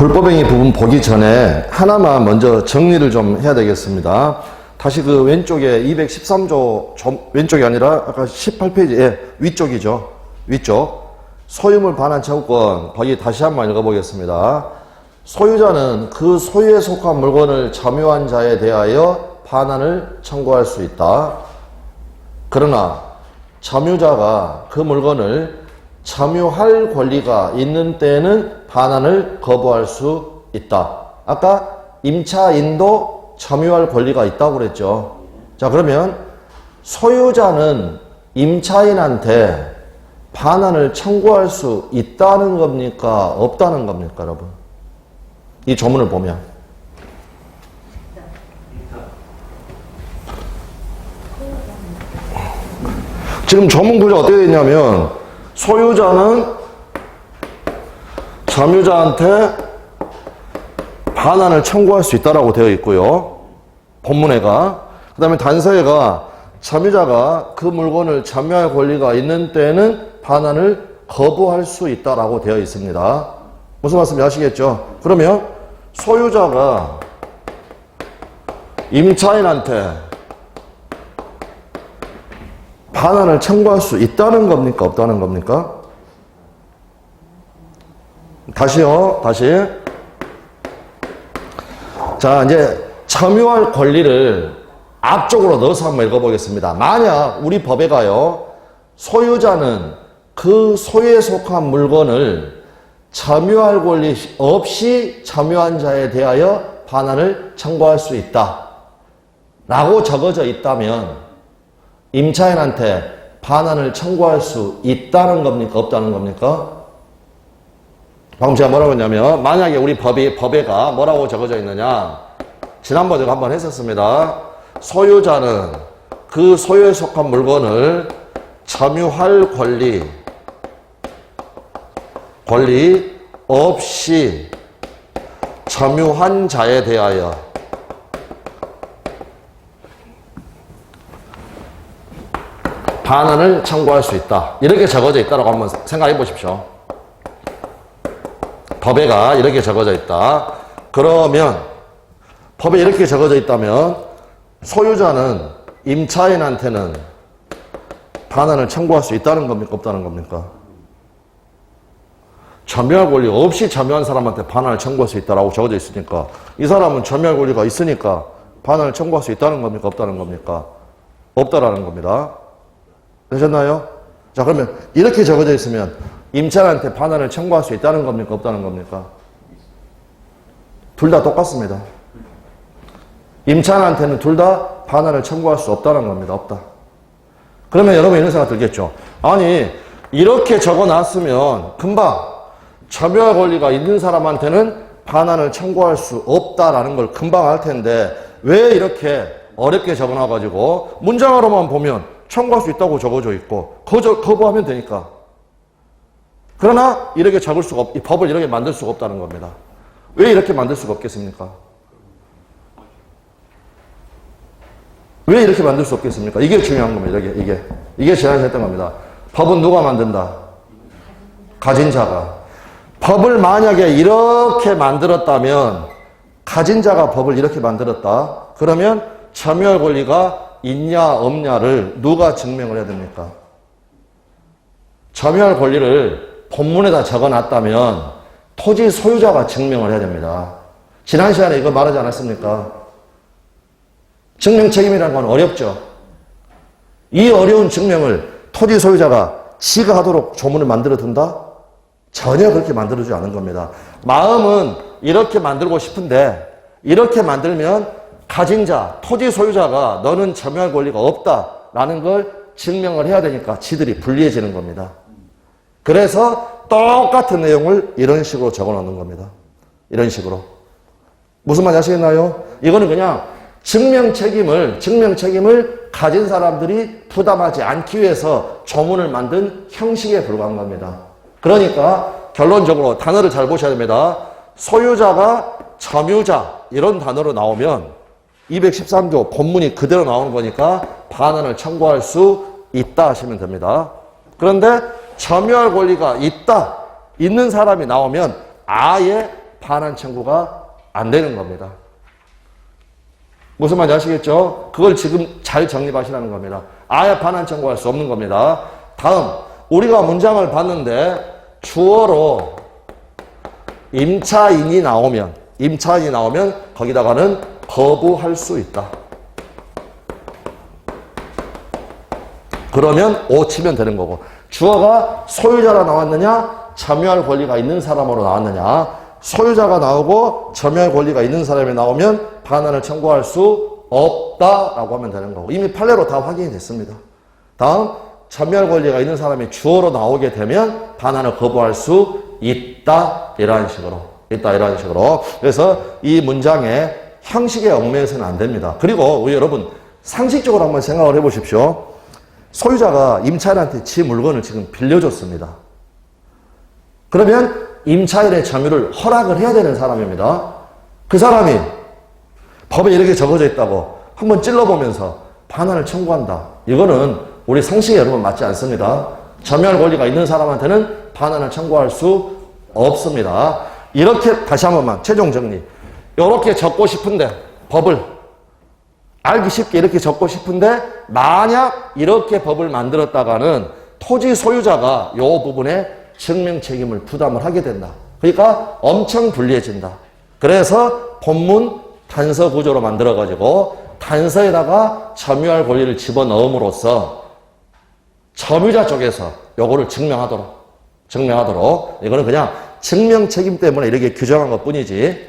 불법행위 부분 보기 전에 하나만 먼저 정리를 좀 해야 되겠습니다. 다시 그 왼쪽에 213조, 왼쪽이 아니라 아까 18페이지, 위쪽이죠. 위쪽. 소유물 반환 청구권, 거기 다시 한번 읽어보겠습니다. 소유자는 그 소유에 속한 물건을 점유한 자에 대하여 반환을 청구할 수 있다. 그러나 점유자가 그 물건을 점유할 권리가 있는 때에는 반환을 거부할 수 있다. 아까 임차인도 점유할 권리가 있다고 그랬죠. 자, 그러면 소유자는 임차인한테 반환을 청구할 수 있다는 겁니까? 없다는 겁니까, 여러분? 이 조문을 보면. 지금 조문 구조가 어떻게 되냐면 소유자는 점유자한테 반환을 청구할 수 있다라고 되어 있고요. 본문에가. 그 다음에 단서에가 점유자가 그 물건을 점유할 권리가 있는 때에는 반환을 거부할 수 있다라고 되어 있습니다. 무슨 말씀인지 아시겠죠? 그러면 소유자가 임차인한테 반환을 청구할 수 있다는 겁니까? 없다는 겁니까? 다시요. 다시. 자, 이제 점유할 권리를 앞쪽으로 넣어서 한번 읽어보겠습니다. 만약 우리 법에 가요. 소유자는 그 소유에 속한 물건을 점유할 권리 없이 점유한 자에 대하여 반환을 청구할 수 있다. 라고 적어져 있다면 임차인한테 반환을 청구할 수 있다는 겁니까? 없다는 겁니까? 방금 제가 뭐라고 했냐면 만약에 우리 법에가 뭐라고 적어져 있느냐, 지난번에 한번 했었습니다. 소유자는 그 소유에 속한 물건을 점유할 권리 없이 점유한 자에 대하여 반환을 청구할 수 있다. 이렇게 적어져 있다고 한번 생각해 보십시오. 법에가 이렇게 적어져 있다. 그러면 법에 이렇게 적어져 있다면 소유자는 임차인한테는 반환을 청구할 수 있다는 겁니까? 없다는 겁니까? 점유할 권리 없이 점유한 사람한테 반환을 청구할 수 있다라고 적어져 있으니까 이 사람은 점유할 권리가 있으니까 반환을 청구할 수 있다는 겁니까? 없다는 겁니까? 없다라는 겁니다. 되셨나요? 자, 그러면 이렇게 적어져 있으면 임차인한테 반환을 청구할 수 있다는 겁니까? 없다는 겁니까? 둘 다 똑같습니다. 임차인한테는 둘 다 반환을 청구할 수 없다는 겁니다. 없다. 그러면 여러분 이런 생각 들겠죠. 아니, 이렇게 적어놨으면 금방 점유할 권리가 있는 사람한테는 반환을 청구할 수 없다라는 걸 금방 알 텐데 왜 이렇게 어렵게 적어놔가지고 문장으로만 보면 청구할 수 있다고 적어져 있고 거부하면 되니까. 그러나 이렇게 적을 수가 이 법을 이렇게 만들 수가 없다는 겁니다. 왜 이렇게 만들 수가 없겠습니까? 왜 이렇게 만들 수 없겠습니까? 이게 중요한 겁니다. 이게 지난주에 했던 겁니다. 법은 누가 만든다? 가진 자가. 법을 만약에 이렇게 만들었다면 가진 자가 법을 이렇게 만들었다. 그러면 점유할 권리가 있냐 없냐를 누가 증명을 해야 됩니까? 점유할 권리를 본문에다 적어놨다면 토지 소유자가 증명을 해야 됩니다. 지난 시간에 이거 말하지 않았습니까? 증명 책임이라는 건 어렵죠. 이 어려운 증명을 토지 소유자가 지가 하도록 조문을 만들어 둔다? 전혀 그렇게 만들어주지 않은 겁니다. 마음은 이렇게 만들고 싶은데 이렇게 만들면 가진 자, 토지 소유자가 너는 점유할 권리가 없다라는 걸 증명을 해야 되니까 지들이 불리해지는 겁니다. 그래서 똑같은 내용을 이런 식으로 적어 놓는 겁니다. 이런 식으로. 무슨 말인지 아시겠나요? 이거는 그냥 증명 책임을 가진 사람들이 부담하지 않기 위해서 조문을 만든 형식에 불과한 겁니다. 그러니까 결론적으로 단어를 잘 보셔야 됩니다. 소유자가 점유자 이런 단어로 나오면 213조 본문이 그대로 나오는 거니까 반환을 청구할 수 있다 하시면 됩니다. 그런데 점유할 권리가 있는 사람이 나오면 아예 반환 청구가 안 되는 겁니다. 무슨 말인지 아시겠죠? 그걸 지금 잘 정립하시라는 겁니다. 아예 반환 청구할 수 없는 겁니다. 다음, 우리가 문장을 봤는데 주어로 임차인이 나오면 거기다가는 거부할 수 있다. 그러면 O 치면 되는 거고, 주어가 소유자라 나왔느냐 점유할 권리가 있는 사람으로 나왔느냐, 소유자가 나오고 점유할 권리가 있는 사람이 나오면 반환을 청구할 수 없다라고 하면 되는 거고, 이미 판례로 다 확인이 됐습니다. 다음, 점유할 권리가 있는 사람이 주어로 나오게 되면 반환을 거부할 수 있다, 이런 식으로. 그래서 이 문장의 형식에 얽매여서는 안 됩니다. 그리고 우리 여러분 상식적으로 한번 생각을 해보십시오. 소유자가 임차인한테 지 물건을 지금 빌려줬습니다. 그러면 임차인의 점유를 허락을 해야 되는 사람입니다. 그 사람이 법에 이렇게 적어져 있다고 한번 찔러보면서 반환을 청구한다. 이거는 우리 상식에 여러분 맞지 않습니다. 점유할 권리가 있는 사람한테는 반환을 청구할 수 없습니다. 이렇게 다시 한 번만 최종 정리. 이렇게 적고 싶은데, 법을 알기 쉽게 이렇게 적고 싶은데, 만약 이렇게 법을 만들었다가는 토지 소유자가 이 부분에 증명 책임을 부담을 하게 된다. 그러니까 엄청 불리해진다. 그래서 본문 단서 구조로 만들어가지고 단서에다가 점유할 권리를 집어넣음으로써 점유자 쪽에서 요거를 증명하도록. 이거는 그냥 증명 책임 때문에 이렇게 규정한 것 뿐이지,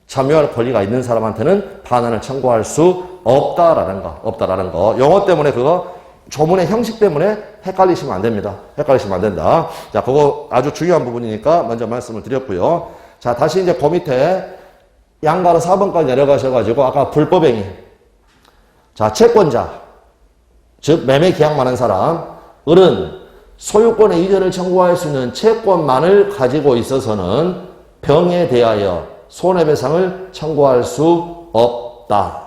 점유할 권리가 있는 사람한테는 반환을 청구할 수 없다라는 거. 용어 때문에 그거 조문의 형식 때문에 헷갈리시면 안 됩니다. 자, 그거 아주 중요한 부분이니까 먼저 말씀을 드렸고요. 자, 다시 이제 그 밑에 양가로 4번까지 내려가셔가지고 아까 불법행위. 자, 채권자. 즉, 매매 계약만 한 사람. 을은 소유권의 이전을 청구할 수 있는 채권만을 가지고 있어서는 병에 대하여 손해배상을 청구할 수 없다.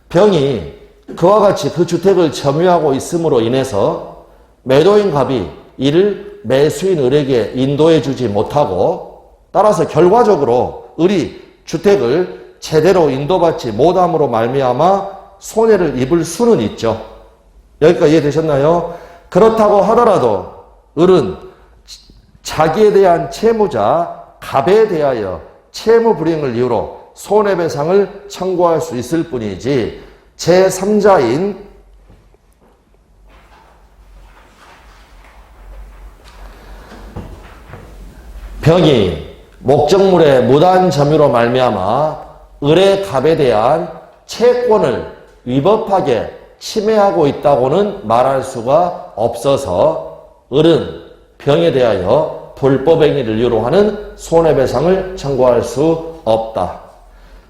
병이 그와 같이 그 주택을 점유하고 있음으로 인해서 매도인 갑이 이를 매수인 을에게 인도해 주지 못하고, 따라서 결과적으로 을이 주택을 제대로 인도받지 못함으로 말미암아 손해를 입을 수는 있죠. 여기까지 이해되셨나요? 그렇다고 하더라도 을은 자기에 대한 채무자 갑에 대하여 채무 불이행을 이유로 손해배상을 청구할 수 있을 뿐이지, 제3자인 병이 목적물의 무단 점유로 말미암아 을의 갑에 대한 채권을 위법하게 침해하고 있다고는 말할 수가 없어서 을은 병에 대하여 불법행위를 이유로 하는 손해배상을 청구할 수 없다.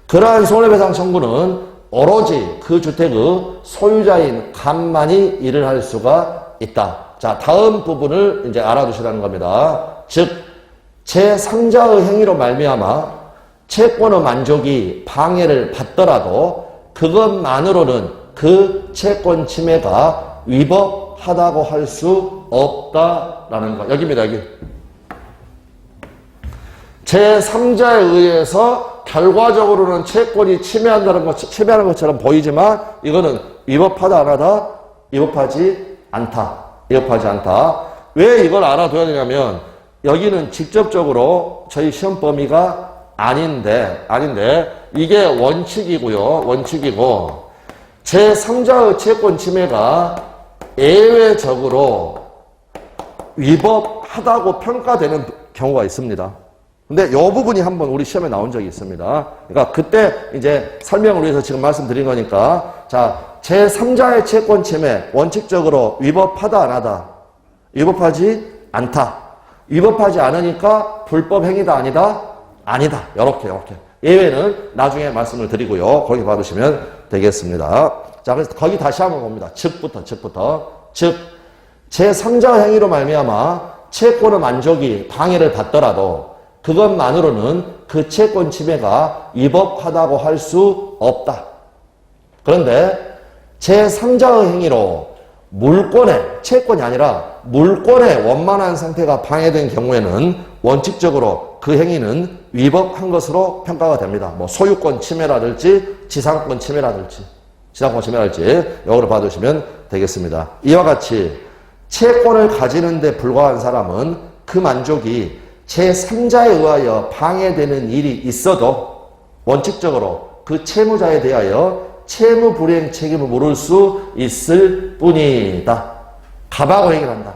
그러한 손해배상 청구는 오로지 그 주택의 소유자인 갑만이 일을 할 수가 있다. 자, 다음 부분을 이제 알아두시라는 겁니다. 즉, 제3자의 행위로 말미암아 채권의 만족이 방해를 받더라도 그것만으로는 그 채권 침해가 위법하다고 할 수 없다라는 거. 여기입니다, 여기. 제3자에 의해서 결과적으로는 채권이 침해하는 것처럼 보이지만 이거는 위법하다 안 하다? 위법하지 않다. 왜 이걸 알아둬야 되냐면 여기는 직접적으로 저희 시험 범위가 아닌데 이게 원칙이고 제3자의 채권 침해가 예외적으로 위법하다고 평가되는 경우가 있습니다. 근데 이 부분이 한번 우리 시험에 나온 적이 있습니다. 그러니까 그때 이제 설명을 위해서 지금 말씀드린 거니까, 자, 제3자의 채권 침해 원칙적으로 위법하다 안 하다? 위법하지 않다. 위법하지 않으니까 불법 행위다 아니다? 아니다. 요렇게. 예외는 나중에 말씀을 드리고요. 거기 받으시면 되겠습니다. 자, 그래서 거기 다시 한번 봅니다. 즉부터. 즉, 제3자 행위로 말미암아 채권의 만족이 방해를 받더라도 그것만으로는 그 채권 침해가 위법하다고 할 수 없다. 그런데 제3자의 행위로 물권의 채권이 아니라 물권의 원만한 상태가 방해된 경우에는 원칙적으로 그 행위는 위법한 것으로 평가가 됩니다. 뭐 소유권 침해라든지 지상권 침해라든지 이거를 봐두시면 되겠습니다. 이와 같이 채권을 가지는 데 불과한 사람은 그 만족이 제3자에 의하여 방해되는 일이 있어도 원칙적으로 그 채무자에 대하여 채무 불이행 책임을 물을 수 있을 뿐이다. 갑하고 해결한다.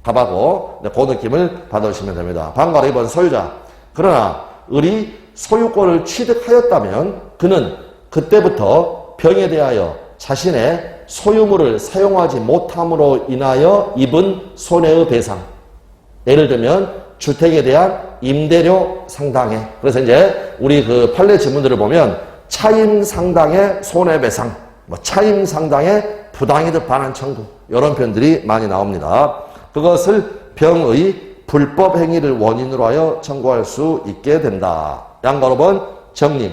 갑하고 그 느낌을 받으시면 됩니다. 방과로 2번 소유자. 그러나 을이 소유권을 취득하였다면 그는 그때부터 병에 대하여 자신의 소유물을 사용하지 못함으로 인하여 입은 손해의 배상. 예를 들면 주택에 대한 임대료 상당해. 그래서 이제 우리 그 판례 지문들을 보면 차임 상당의 손해배상, 차임 상당의 부당이득 반환 청구 이런 표현들이 많이 나옵니다. 그것을 병의 불법 행위를 원인으로 하여 청구할 수 있게 된다. 양가로 번 정림.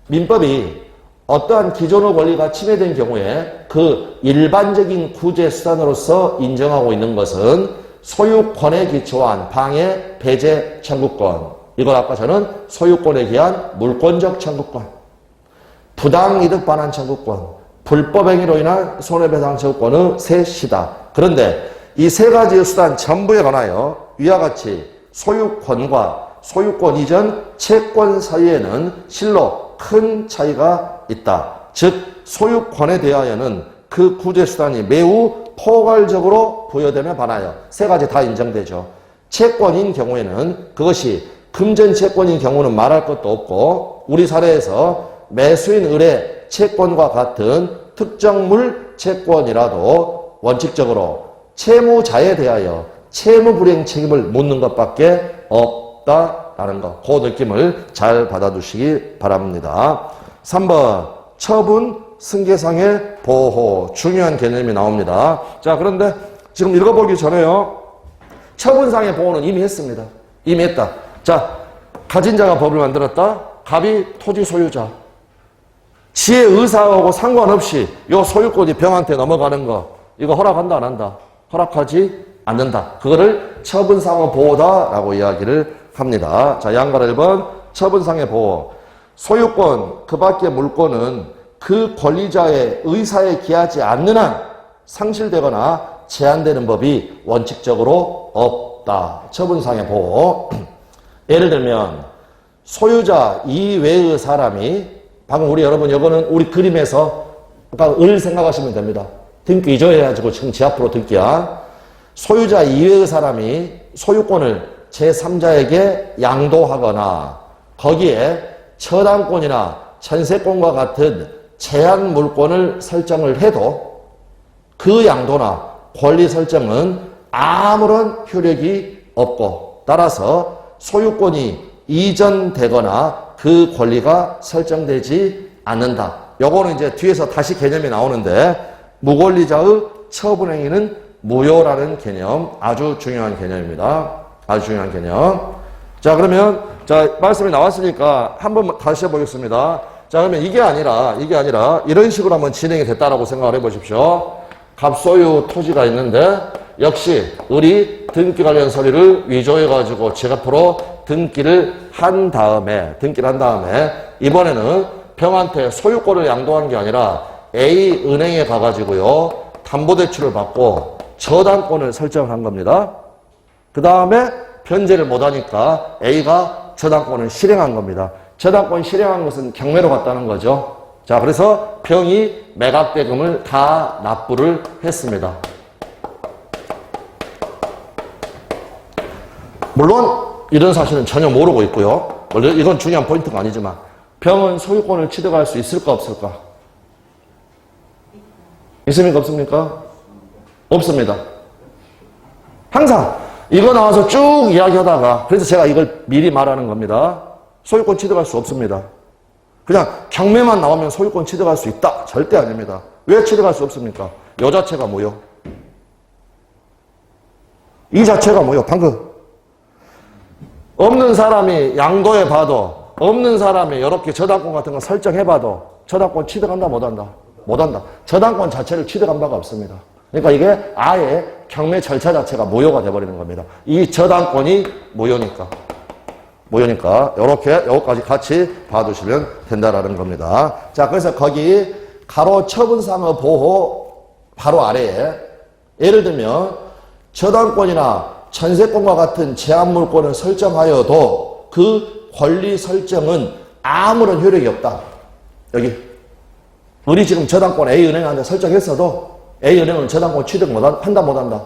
민법이 어떠한 기존의 권리가 침해된 경우에 그 일반적인 구제 수단으로서 인정하고 있는 것은 소유권에 기초한 방해, 배제 청구권. 이걸 아까 저는 소유권에 기한 물권적 청구권, 부당이득 반환 청구권, 불법행위로 인한 손해배상 청구권의 셋이다. 그런데 이 세 가지의 수단 전부에 관하여 위와 같이 소유권과 소유권 이전 채권 사이에는 실로 큰 차이가 있다. 즉 소유권에 대하여는 그 구제수단이 매우 포괄적으로 부여됨에 반하여 세 가지 다 인정되죠. 채권인 경우에는 그것이 금전 채권인 경우는 말할 것도 없고 우리 사례에서 매수인 을의 채권과 같은 특정물 채권이라도 원칙적으로 채무자에 대하여 채무 불이행 책임을 묻는 것밖에 없다라는 것. 그 느낌을 잘 받아두시기 바랍니다. 3번 처분 승계상의 보호. 중요한 개념이 나옵니다. 자, 그런데 지금 읽어보기 전에요. 처분상의 보호는 이미 했습니다. 이미 했다. 자, 가진 자가 법을 만들었다. 갑이 토지 소유자. 지의 의사하고 상관없이 요 소유권이 병한테 넘어가는 거 이거 허락한다 안 한다? 허락하지 않는다. 그거를 처분상의 보호다라고 이야기를 합니다. 자, 양가로 1번 처분상의 보호. 소유권 그 밖의 물권은 그 권리자의 의사에 기하지 않는 한 상실되거나 제한되는 법이 원칙적으로 없다. 처분상의 보호. 예를 들면 소유자 이외의 사람이 방금 우리 여러분 이거는 우리 그림에서 그러니까 을 생각하시면 됩니다. 등기 이조해가지고 지금 지 앞으로 등기한 소유자 이외의 사람이 소유권을 제3자에게 양도하거나 거기에 처당권이나 전세권과 같은 제한 물권을 설정을 해도 그 양도나 권리 설정은 아무런 효력이 없고 따라서 소유권이 이전되거나 그 권리가 설정되지 않는다. 요거는 이제 뒤에서 다시 개념이 나오는데 무권리자의 처분행위는 무효라는 개념, 아주 중요한 개념입니다. 아주 중요한 개념. 자, 그러면 자, 말씀이 나왔으니까 한번 다시 해보겠습니다. 자, 그러면 이게 아니라 이런 식으로 한번 진행이 됐다라고 생각을 해보십시오. 갑소유 토지가 있는데 역시 을이 등기 관련 서류를 위조해가지고 제 앞으로 등기를 한 다음에 이번에는 병한테 소유권을 양도한 게 아니라 A 은행에 가가지고요 담보대출을 받고 저당권을 설정한 겁니다. 그 다음에 변제를 못하니까 A가 저당권을 실행한 겁니다. 저당권 실행한 것은 경매로 갔다는 거죠. 자, 그래서 병이 매각대금을 다 납부를 했습니다. 물론 이런 사실은 전혀 모르고 있고요. 물론 이건 중요한 포인트가 아니지만 병은 소유권을 취득할 수 있을까 없을까? 있습니까 없습니까? 없습니다. 항상 이거 나와서 쭉 이야기하다가 그래서 제가 이걸 미리 말하는 겁니다. 소유권 취득할 수 없습니다. 그냥 경매만 나오면 소유권 취득할 수 있다. 절대 아닙니다. 왜 취득할 수 없습니까? 요 자체가 뭐요? 이 자체가 뭐요? 방금 없는 사람이 양도해봐도 없는 사람이 이렇게 저당권 같은 거 설정해봐도 저당권 취득한다 못한다? 못한다. 저당권 자체를 취득한 바가 없습니다. 그러니까 이게 아예 경매 절차 자체가 무효가 돼버리는 겁니다. 이 저당권이 무효니까. 요렇게 요거까지 같이 봐두시면 된다라는 겁니다. 자, 그래서 거기 가로 처분상의 보호 바로 아래에 예를 들면 저당권이나 전세권과 같은 제한물권을 설정하여도 그 권리 설정은 아무런 효력이 없다. 여기 우리 지금 저당권 A은행한테 설정했어도 A은행은 저당권 취득 한다 못한다?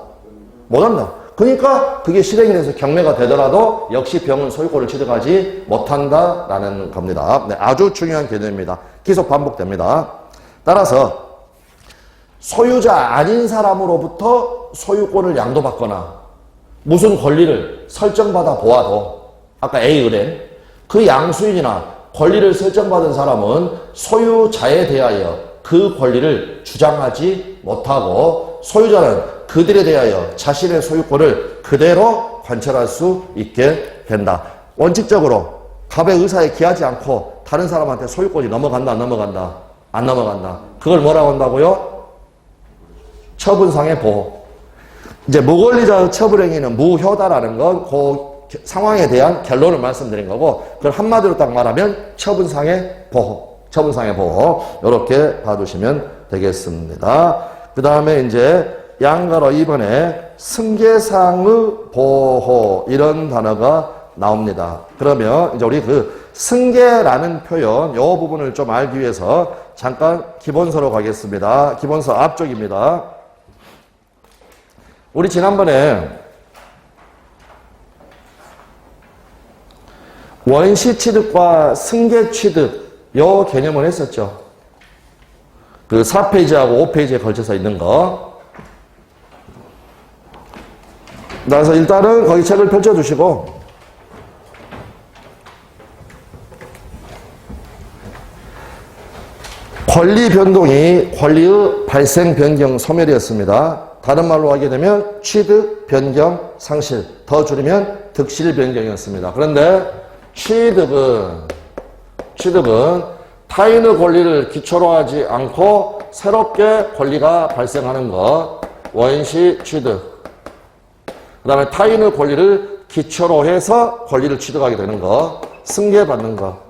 못한다. 그러니까 그게 실행이 돼서 경매가 되더라도 역시 병은 소유권을 취득하지 못한다라는 겁니다. 네, 아주 중요한 개념입니다. 계속 반복됩니다. 따라서 소유자 아닌 사람으로부터 소유권을 양도받거나 무슨 권리를 설정받아 보아도 아까 A은행 그 양수인이나 권리를 설정받은 사람은 소유자에 대하여 그 권리를 주장하지 못하고 소유자는 그들에 대하여 자신의 소유권을 그대로 관철할 수 있게 된다. 원칙적으로 갑의 의사에 기하지 않고 다른 사람한테 소유권이 넘어간다, 안 넘어간다? 안 넘어간다. 그걸 뭐라고 한다고요? 처분상의 보호. 이제 무권리자 처분행위는 무효다라는 건 그 상황에 대한 결론을 말씀드린 거고, 그걸 한마디로 딱 말하면 처분상의 보호. 처분상의 보호. 이렇게 봐두시면 되겠습니다. 그 다음에 이제 양가로 2번에 승계상의 보호 이런 단어가 나옵니다. 그러면 이제 우리 그 승계라는 표현 이 부분을 좀 알기 위해서 잠깐 기본서로 가겠습니다. 기본서 앞쪽입니다. 우리 지난번에 원시 취득과 승계 취득 요 개념을 했었죠. 그 4페이지하고 5페이지에 걸쳐서 있는 거. 그래서 일단은 거기 책을 펼쳐주시고 권리 변동이 권리의 발생 변경 소멸이었습니다. 다른 말로 하게 되면 취득 변경 상실, 더 줄이면 득실 변경이었습니다. 그런데 취득은 타인의 권리를 기초로 하지 않고 새롭게 권리가 발생하는 것, 원시 취득. 그 다음에 타인의 권리를 기초로 해서 권리를 취득하게 되는 것, 승계받는 것.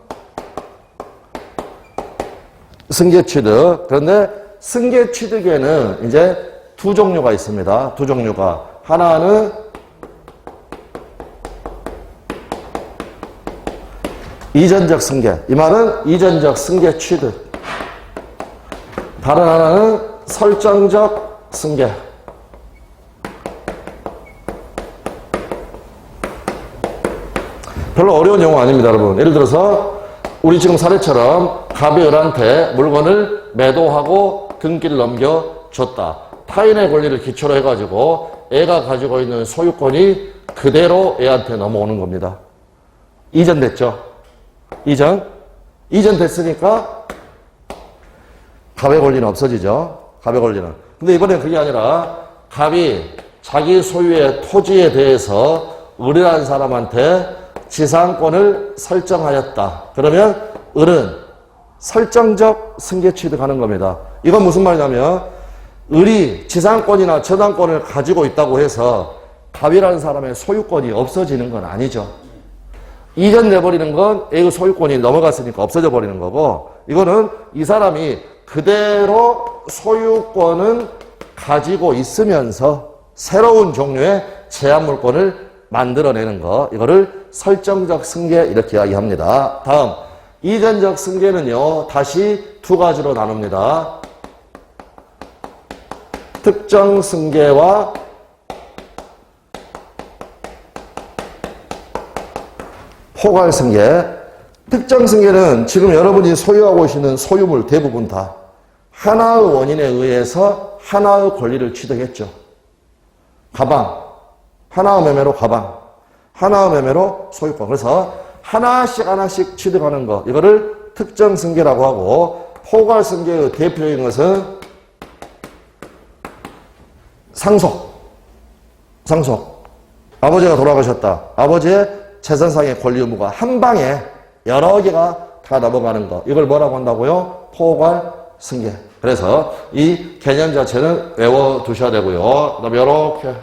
승계취득. 그런데 승계취득에는 이제 두 종류가 있습니다. 두 종류가. 하나는 이전적 승계. 이 말은 이전적 승계취득. 다른 하나는 설정적 승계. 별로 어려운 용어 아닙니다, 여러분. 예를 들어서 우리 지금 사례처럼 갑이 을한테 물건을 매도하고 등기를 넘겨줬다. 타인의 권리를 기초로 해가지고 애가 가지고 있는 소유권이 그대로 애한테 넘어오는 겁니다. 이전됐죠? 이전 됐으니까 갑의 권리는 없어지죠? 갑의 권리는. 근데 이번엔 그게 아니라 갑이 자기 소유의 토지에 대해서 을이라는 사람한테 지상권을 설정하였다. 그러면 을은 설정적 승계 취득하는 겁니다. 이건 무슨 말이냐면 을이 지상권이나 저당권을 가지고 있다고 해서 갑이라는 사람의 소유권이 없어지는 건 아니죠. 이전돼버리는 건 A의 소유권이 넘어갔으니까 없어져 버리는 거고, 이거는 이 사람이 그대로 소유권은 가지고 있으면서 새로운 종류의 제한물권을 만들어내는 거, 이거를 설정적 승계 이렇게 이야기합니다. 다음, 이전적 승계는요, 다시 두 가지로 나눕니다. 특정 승계와 포괄 승계. 특정 승계는 지금 여러분이 소유하고 계시는 소유물 대부분 다 하나의 원인에 의해서 하나의 권리를 취득했죠. 가방, 하나의 매매로 가방, 하나의 매매로 소유권. 그래서 하나씩 취득하는 것, 이거를 특정 승계라고 하고, 포괄 승계의 대표인 것은 상속. 아버지가 돌아가셨다. 아버지의 재산상의 권리 의무가 한 방에 여러 개가 다 넘어가는 것. 이걸 뭐라고 한다고요? 포괄 승계. 그래서 이 개념 자체는 외워두셔야 되고요. 그 다음에 이렇게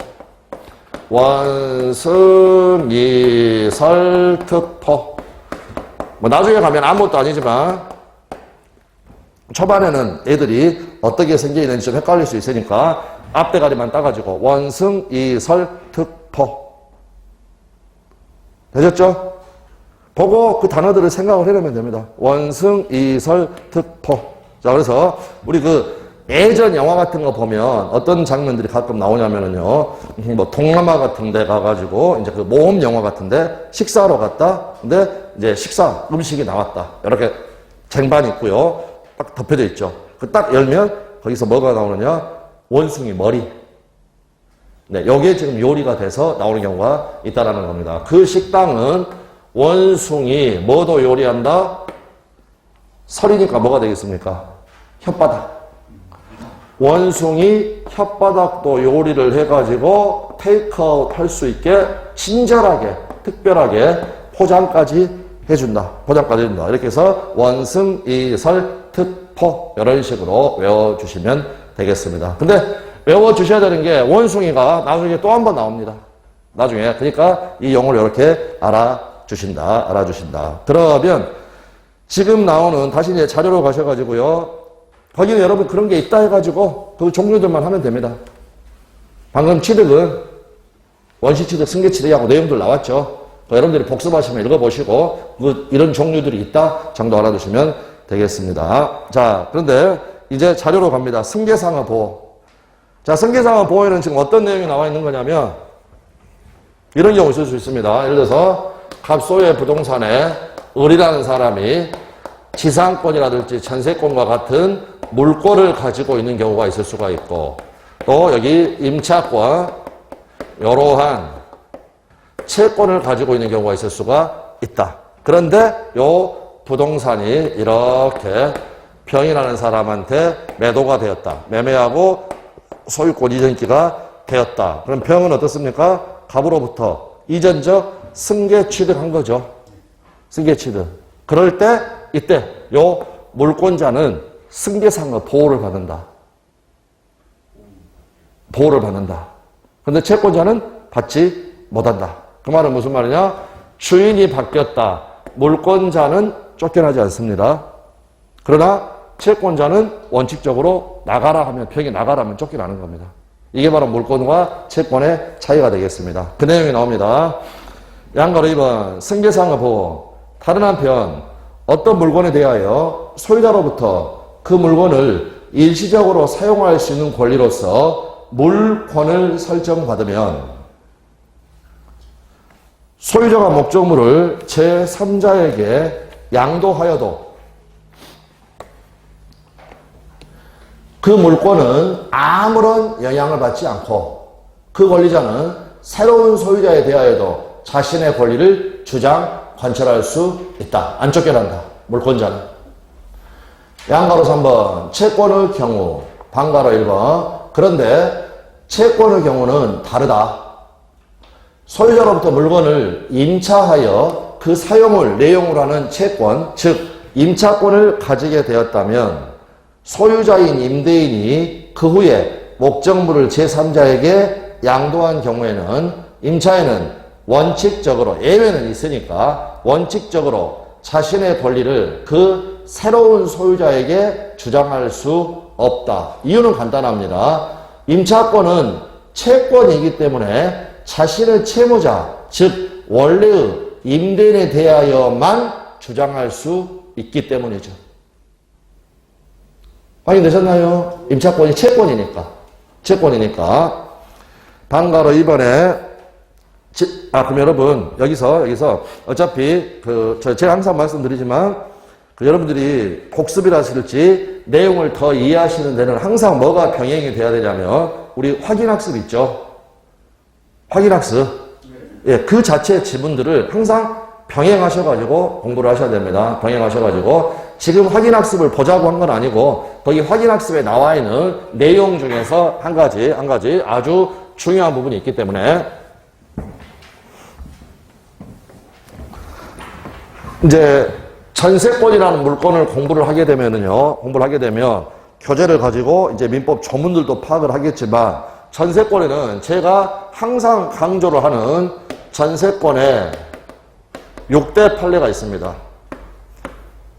원승, 이설, 특포. 뭐 나중에 가면 아무것도 아니지만 초반에는 애들이 어떻게 생겨 있는지 좀 헷갈릴 수 있으니까 앞대가리만 따가지고 원승, 이설, 특포. 되셨죠? 보고 그 단어들을 생각을 해내면 됩니다. 원승, 이설, 특포. 자, 그래서 우리 그 예전 영화 같은 거 보면 어떤 장면들이 가끔 나오냐면은요, 뭐 동남아 같은 데 가가지고 이제 그 모험 영화 같은데 식사하러 갔다. 근데 이제 식사 음식이 나왔다. 이렇게 쟁반이 있고요. 딱 덮여져 있죠. 그 딱 열면 거기서 뭐가 나오느냐? 원숭이 머리. 네, 여기에 지금 요리가 돼서 나오는 경우가 있다라는 겁니다. 그 식당은 원숭이 뭐도 요리한다? 설이니까 뭐가 되겠습니까? 혓바닥. 원숭이 혓바닥도 요리를 해가지고 테이크아웃 할 수 있게 친절하게, 특별하게 포장까지 해준다. 포장까지 해준다. 이렇게 해서 원승, 이설, 특포 이런 식으로 외워주시면 되겠습니다. 근데 외워주셔야 되는 게 원숭이가 나중에 또 한 번 나옵니다. 나중에. 그러니까 이 용어를 이렇게 알아주신다. 그러면 지금 나오는 다시 이제 자료로 가셔가지고요. 거기는 여러분 그런 게 있다 해가지고 그 종류들만 하면 됩니다. 방금 취득은 원시취득, 승계취득하고 내용들 나왔죠. 여러분들이 복습하시면 읽어보시고 이런 종류들이 있다 정도 알아두시면 되겠습니다. 자, 그런데 이제 자료로 갑니다. 승계상어 보호. 자, 승계상어 보호에는 지금 어떤 내용이 나와 있는 거냐면 이런 경우 있을 수 있습니다. 예를 들어서 갑소유의 부동산에 을이라는 사람이 지상권이라든지 전세권과 같은 물권을 가지고 있는 경우가 있을 수가 있고 또 여기 임차권, 이러한 채권을 가지고 있는 경우가 있을 수가 있다. 그런데 요 부동산이 이렇게 병이라는 사람한테 매도가 되었다. 매매하고 소유권 이전기가 되었다. 그럼 병은 어떻습니까? 갑으로부터 이전적 승계 취득한 거죠. 승계 취득. 그럴 때 이때 요 물권자는 승계상의 보호를 받는다. 보호를 받는다. 그런데 채권자는 받지 못한다. 그 말은 무슨 말이냐? 주인이 바뀌었다. 물권자는 쫓겨나지 않습니다. 그러나 채권자는 원칙적으로 나가라 하면, 병이 나가라 하면 쫓겨나는 겁니다. 이게 바로 물권과 채권의 차이가 되겠습니다. 그 내용이 나옵니다. 양가로 2번 승계상의 보호. 다른 한편 어떤 물건에 대하여 소유자로부터 그 물건을 일시적으로 사용할 수 있는 권리로서 물권을 설정받으면 소유자가 목적물을 제3자에게 양도하여도 그 물권은 아무런 영향을 받지 않고 그 권리자는 새로운 소유자에 대하여도 자신의 권리를 주장, 관철할 수 있다. 안 쫓겨난다. 물권자는. 양가로 3번 채권의 경우, 방가로 1번. 그런데 채권의 경우는 다르다. 소유자로부터 물건을 임차하여 그 사용을 내용으로 하는 채권, 즉 임차권을 가지게 되었다면 소유자인 임대인이 그 후에 목적물을 제3자에게 양도한 경우에는 임차인은 원칙적으로, 예외는 있으니까 원칙적으로 자신의 권리를 그 새로운 소유자에게 주장할 수 없다. 이유는 간단합니다. 임차권은 채권이기 때문에 자신의 채무자, 즉 원래의 임대인에 대하여만 주장할 수 있기 때문이죠. 확인되셨나요? 임차권이 채권이니까. 채권이니까. 방가로 이번에 그럼 여러분 여기서 어차피 제가 항상 말씀드리지만 여러분들이 복습이라 하실지 내용을 더 이해하시는 데는 항상 뭐가 병행이 돼야 되냐면 우리 확인학습 있죠. 확인학습. 예, 그 자체의 지문들을 항상 병행하셔가지고 공부를 하셔야 됩니다. 병행하셔가지고 지금 확인학습을 보자고 한 건 아니고 거기 확인학습에 나와 있는 내용 중에서 한 가지 아주 중요한 부분이 있기 때문에 이제 전세권이라는 물건을 공부를 하게 되면 교재를 가지고 이제 민법 조문들도 파악을 하겠지만 전세권에는 제가 항상 강조를 하는 전세권에 6대 판례가 있습니다.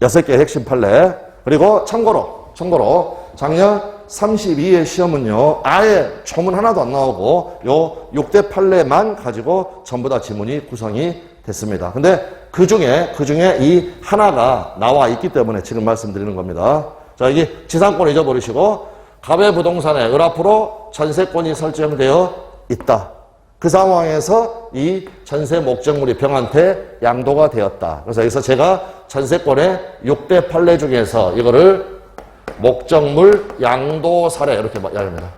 6개의 핵심 판례. 그리고 참고로 작년 32회 시험은요, 아예 조문 하나도 안 나오고 요 6대 판례만 가지고 전부 다 지문이 구성이 됐습니다. 근데 그 중에 이 하나가 나와 있기 때문에 지금 말씀드리는 겁니다. 자, 이게 지상권 잊어버리시고 갑의 부동산에 을 앞으로 전세권이 설정되어 있다. 그 상황에서 이 전세 목적물이 병한테 양도가 되었다. 그래서 여기서 제가 전세권의 6대 판례 중에서 이거를 목적물 양도 사례 이렇게 말합니다.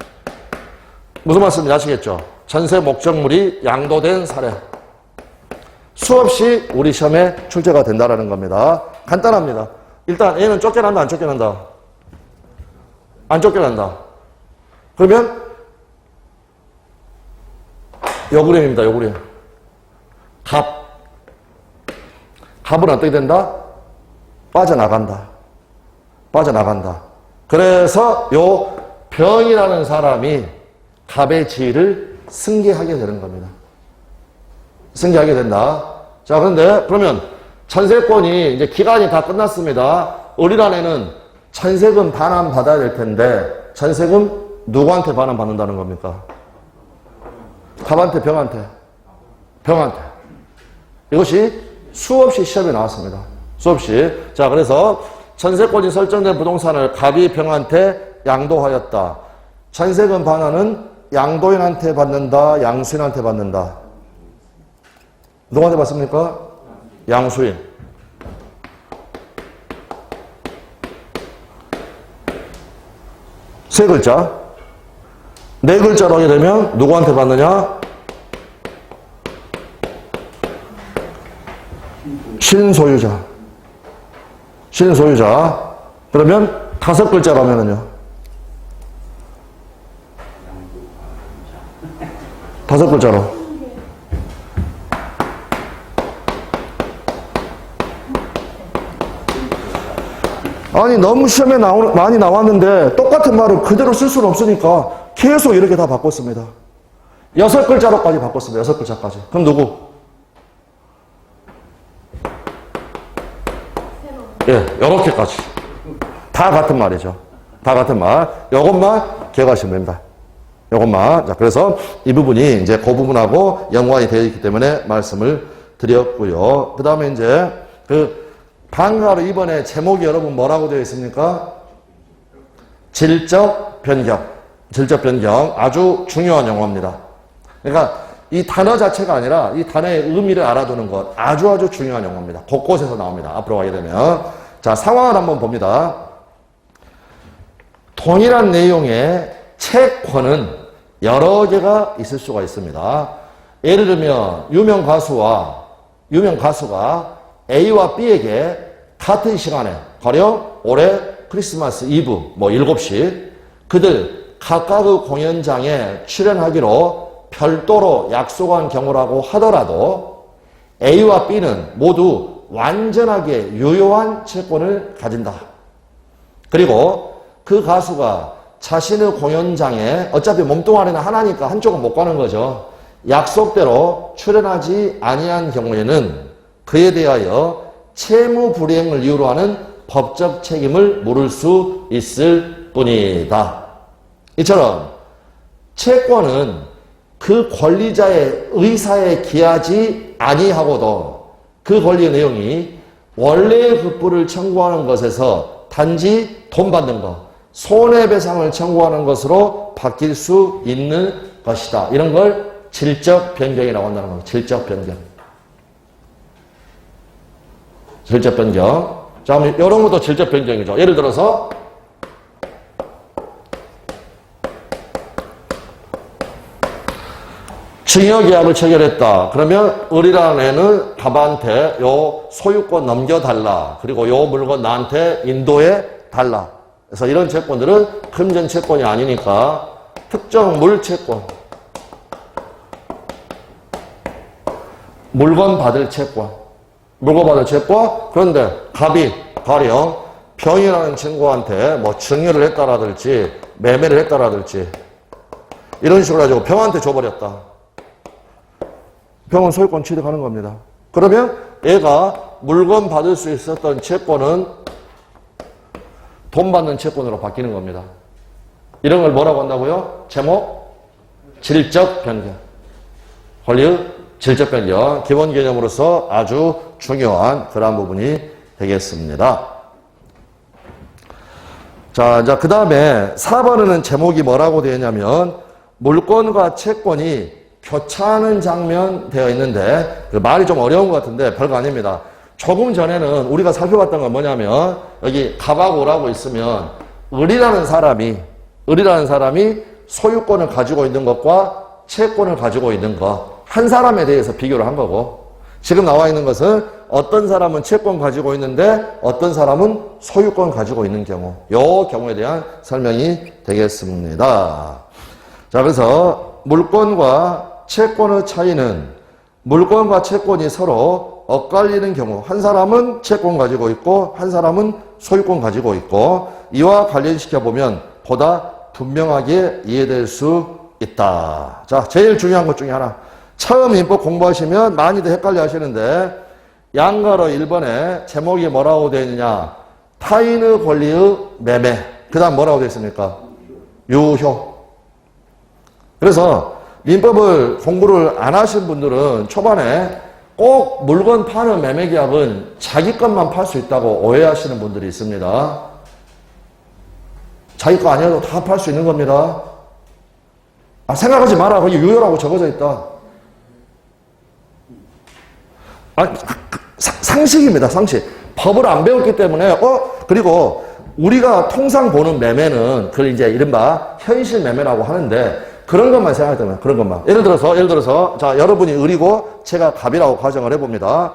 무슨 말씀인지 아시겠죠? 전세 목적물이 양도된 사례. 수없이 우리 시험에 출제가 된다는 겁니다. 간단합니다. 일단 얘는 쫓겨난다, 안 쫓겨난다? 안 쫓겨난다. 그러면 요 그림입니다. 요 그림. 갑은 어떻게 된다? 빠져나간다. 그래서 요 병이라는 사람이 갑의 지위를 승계하게 되는 겁니다. 승계하게 된다. 자, 그러면 전세권이 이제 기간이 다 끝났습니다. 을이란에는 전세금 반환 받아야 될 텐데 전세금 누구한테 반환 받는다는 겁니까? 갑한테, 병한테. 이것이 수없이 시험에 나왔습니다. 수없이. 자, 그래서 전세권이 설정된 부동산을 갑이 병한테 양도하였다. 전세금 반환은 양도인한테 받는다, 양수인한테 받는다. 누구한테 받습니까? 양수인. 세 글자. 네 글자로 하게 되면 누구한테 받느냐? 신소유자. 그러면 다섯 글자로 하면은요? 다섯 글자로. 아니, 너무 시험에 많이 나왔는데 똑같은 말을 그대로 쓸 수는 없으니까 계속 이렇게 다 바꿨습니다. 6글자로까지 바꿨습니다. 6글자까지. 그럼 누구? 예, 요렇게까지. 다 같은 말이죠. 다 같은 말. 요것만 기억하시면 됩니다. 요것만. 자, 그래서 이 부분이 이제 그 부분하고 연관이 되어 있기 때문에 말씀을 드렸고요. 그 다음에 이제 방과로 이번에 제목이 여러분 뭐라고 되어 있습니까? 질적 변경. 아주 중요한 용어입니다. 그러니까 이 단어 자체가 아니라 이 단어의 의미를 알아두는 것 아주 중요한 용어입니다. 곳곳에서 나옵니다. 앞으로 가게 되면. 자, 상황을 한번 봅니다. 동일한 내용의 채권은 여러 개가 있을 수가 있습니다. 예를 들면 유명 가수가 A와 B에게 같은 시간에 가령 올해 크리스마스 이브 7시 그들 각각의 공연장에 출연하기로 별도로 약속한 경우라고 하더라도 A와 B는 모두 완전하게 유효한 채권을 가진다. 그리고 그 가수가 자신의 공연장에 어차피 몸뚱아리는 하나니까 한쪽은 못 가는 거죠. 약속대로 출연하지 아니한 경우에는 그에 대하여 채무 불이행을 이유로 하는 법적 책임을 물을 수 있을 뿐이다. 이처럼 채권은 그 권리자의 의사에 기하지 아니하고도 그 권리의 내용이 원래의 급부를 청구하는 것에서 단지 돈 받는 것, 손해배상을 청구하는 것으로 바뀔 수 있는 것이다. 이런 걸 질적 변경이라고 한다는 겁니다. 질적 변경. 자, 이런 것도 질적 변경이죠. 예를 들어서 증여계약을 체결했다. 그러면 을이라는 애는 갑한테 요 소유권 넘겨달라. 그리고 요 물건 나한테 인도해 달라. 그래서 이런 채권들은 금전 채권이 아니니까 특정 물채권, 물건 받을 채권. 그런데 갑이 가령 병이라는 친구한테 뭐 증여를 했다라든지 매매를 했다라든지 이런 식으로 가지고 병한테 줘버렸다. 병은 소유권 취득하는 겁니다. 그러면 얘가 물건 받을 수 있었던 채권은 돈 받는 채권으로 바뀌는 겁니다. 이런 걸 뭐라고 한다고요? 제목 질적 변경. 권리의 질적 변경. 기본 개념으로서 아주 중요한 그러한 부분이 되겠습니다. 자, 이제 그 다음에 4번에는 제목이 뭐라고 되어 있냐면 물건과 채권이 교차하는 장면 되어 있는데 그 말이 좀 어려운 것 같은데 별거 아닙니다. 조금 전에는 우리가 살펴봤던 건 뭐냐면 여기 갑하고 을하고 있으면 을이라는 사람이 소유권을 가지고 있는 것과 채권을 가지고 있는 것 한 사람에 대해서 비교를 한 거고 지금 나와 있는 것은 어떤 사람은 채권 가지고 있는데 어떤 사람은 소유권 가지고 있는 경우 이 경우에 대한 설명이 되겠습니다. 자, 그래서 물건과 채권의 차이는 물건과 채권이 서로 엇갈리는 경우 한 사람은 채권 가지고 있고 한 사람은 소유권 가지고 있고 이와 관련시켜 보면 보다 분명하게 이해될 수 있다. 자, 제일 중요한 것 중에 하나. 처음 민법 공부하시면 많이들 헷갈려 하시는데 양가로 1번에 제목이 뭐라고 되어 있느냐. 타인의 권리의 매매. 그 다음 뭐라고 되어 있습니까? 유효. 그래서 민법을 공부를 안 하신 분들은 초반에 꼭 물건 파는 매매계약은 자기 것만 팔 수 있다고 오해하시는 분들이 있습니다. 자기 거 아니어도 다 팔 수 있는 겁니다. 아, 생각하지 마라. 거기 유효라고 적어져 있다. 아, 상식입니다, 상식. 법을 안 배웠기 때문에, 그리고 우리가 통상 보는 매매는 그걸 이제 이른바 현실 매매라고 하는데 그런 것만 생각하면 그런 것만. 예를 들어서, 자, 여러분이 을이고 제가 갑이라고 가정을 해봅니다.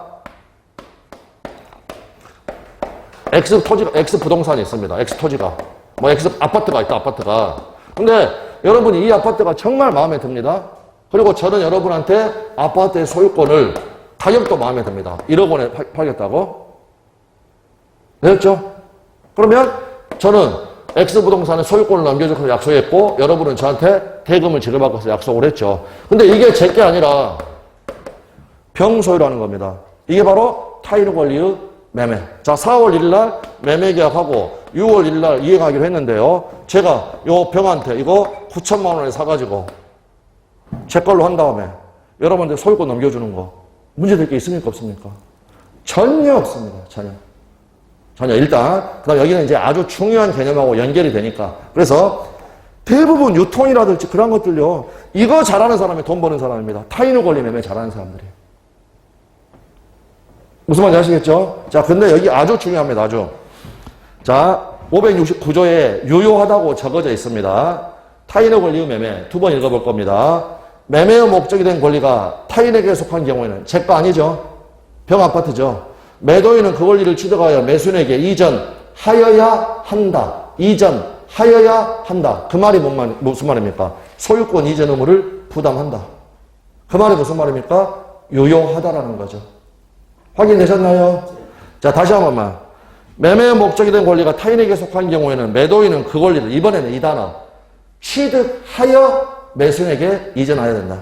X 부동산이 있습니다. X 토지가. 뭐 X 아파트가 있다, 아파트가. 근데 여러분이 이 아파트가 정말 마음에 듭니다. 그리고 저는 여러분한테 아파트의 소유권을 가격도 마음에 듭니다. 1억 원에 팔겠다고? 되었죠? 그러면 저는 X부동산의 소유권을 넘겨주고 약속했고 여러분은 저한테 대금을 지급받고 약속을 했죠. 근데 이게 제게 아니라 병소유라는 겁니다. 이게 바로 타인의 권리의 매매. 자, 4월 1일 날 매매계약하고 6월 1일 날 이행하기로 했는데요. 제가 요 병한테 이거 9천만 원에 사가지고 제 걸로 한 다음에 여러분한테 소유권 넘겨주는 거 문제될 게 있습니까? 없습니까? 전혀 없습니다. 전혀. 일단, 그 다음 여기는 이제 아주 중요한 개념하고 연결이 되니까. 그래서 대부분 유통이라든지 그런 것들요. 이거 잘하는 사람이 돈 버는 사람입니다. 타인의 권리 매매 잘하는 사람들이에요. 무슨 말인지 아시겠죠? 자, 근데 여기 아주 중요합니다. 아주. 자, 569조에 유효하다고 적어져 있습니다. 타인의 권리의 매매. 두 번 읽어볼 겁니다. 매매의 목적이 된 권리가 타인에게 속한 경우에는 제 거 아니죠. 병 아파트죠. 매도인은 그 권리를 취득하여 매수인에게 이전하여야 한다. 이전하여야 한다. 그 말이 무슨 말입니까? 소유권 이전 의무를 부담한다. 그 말이 무슨 말입니까? 유효하다라는 거죠. 확인되셨나요? 자, 다시 한 번만. 매매의 목적이 된 권리가 타인에게 속한 경우에는 매도인은 그 권리를 이번에는 이 단어 취득하여 매수인에게 이전해야 된다.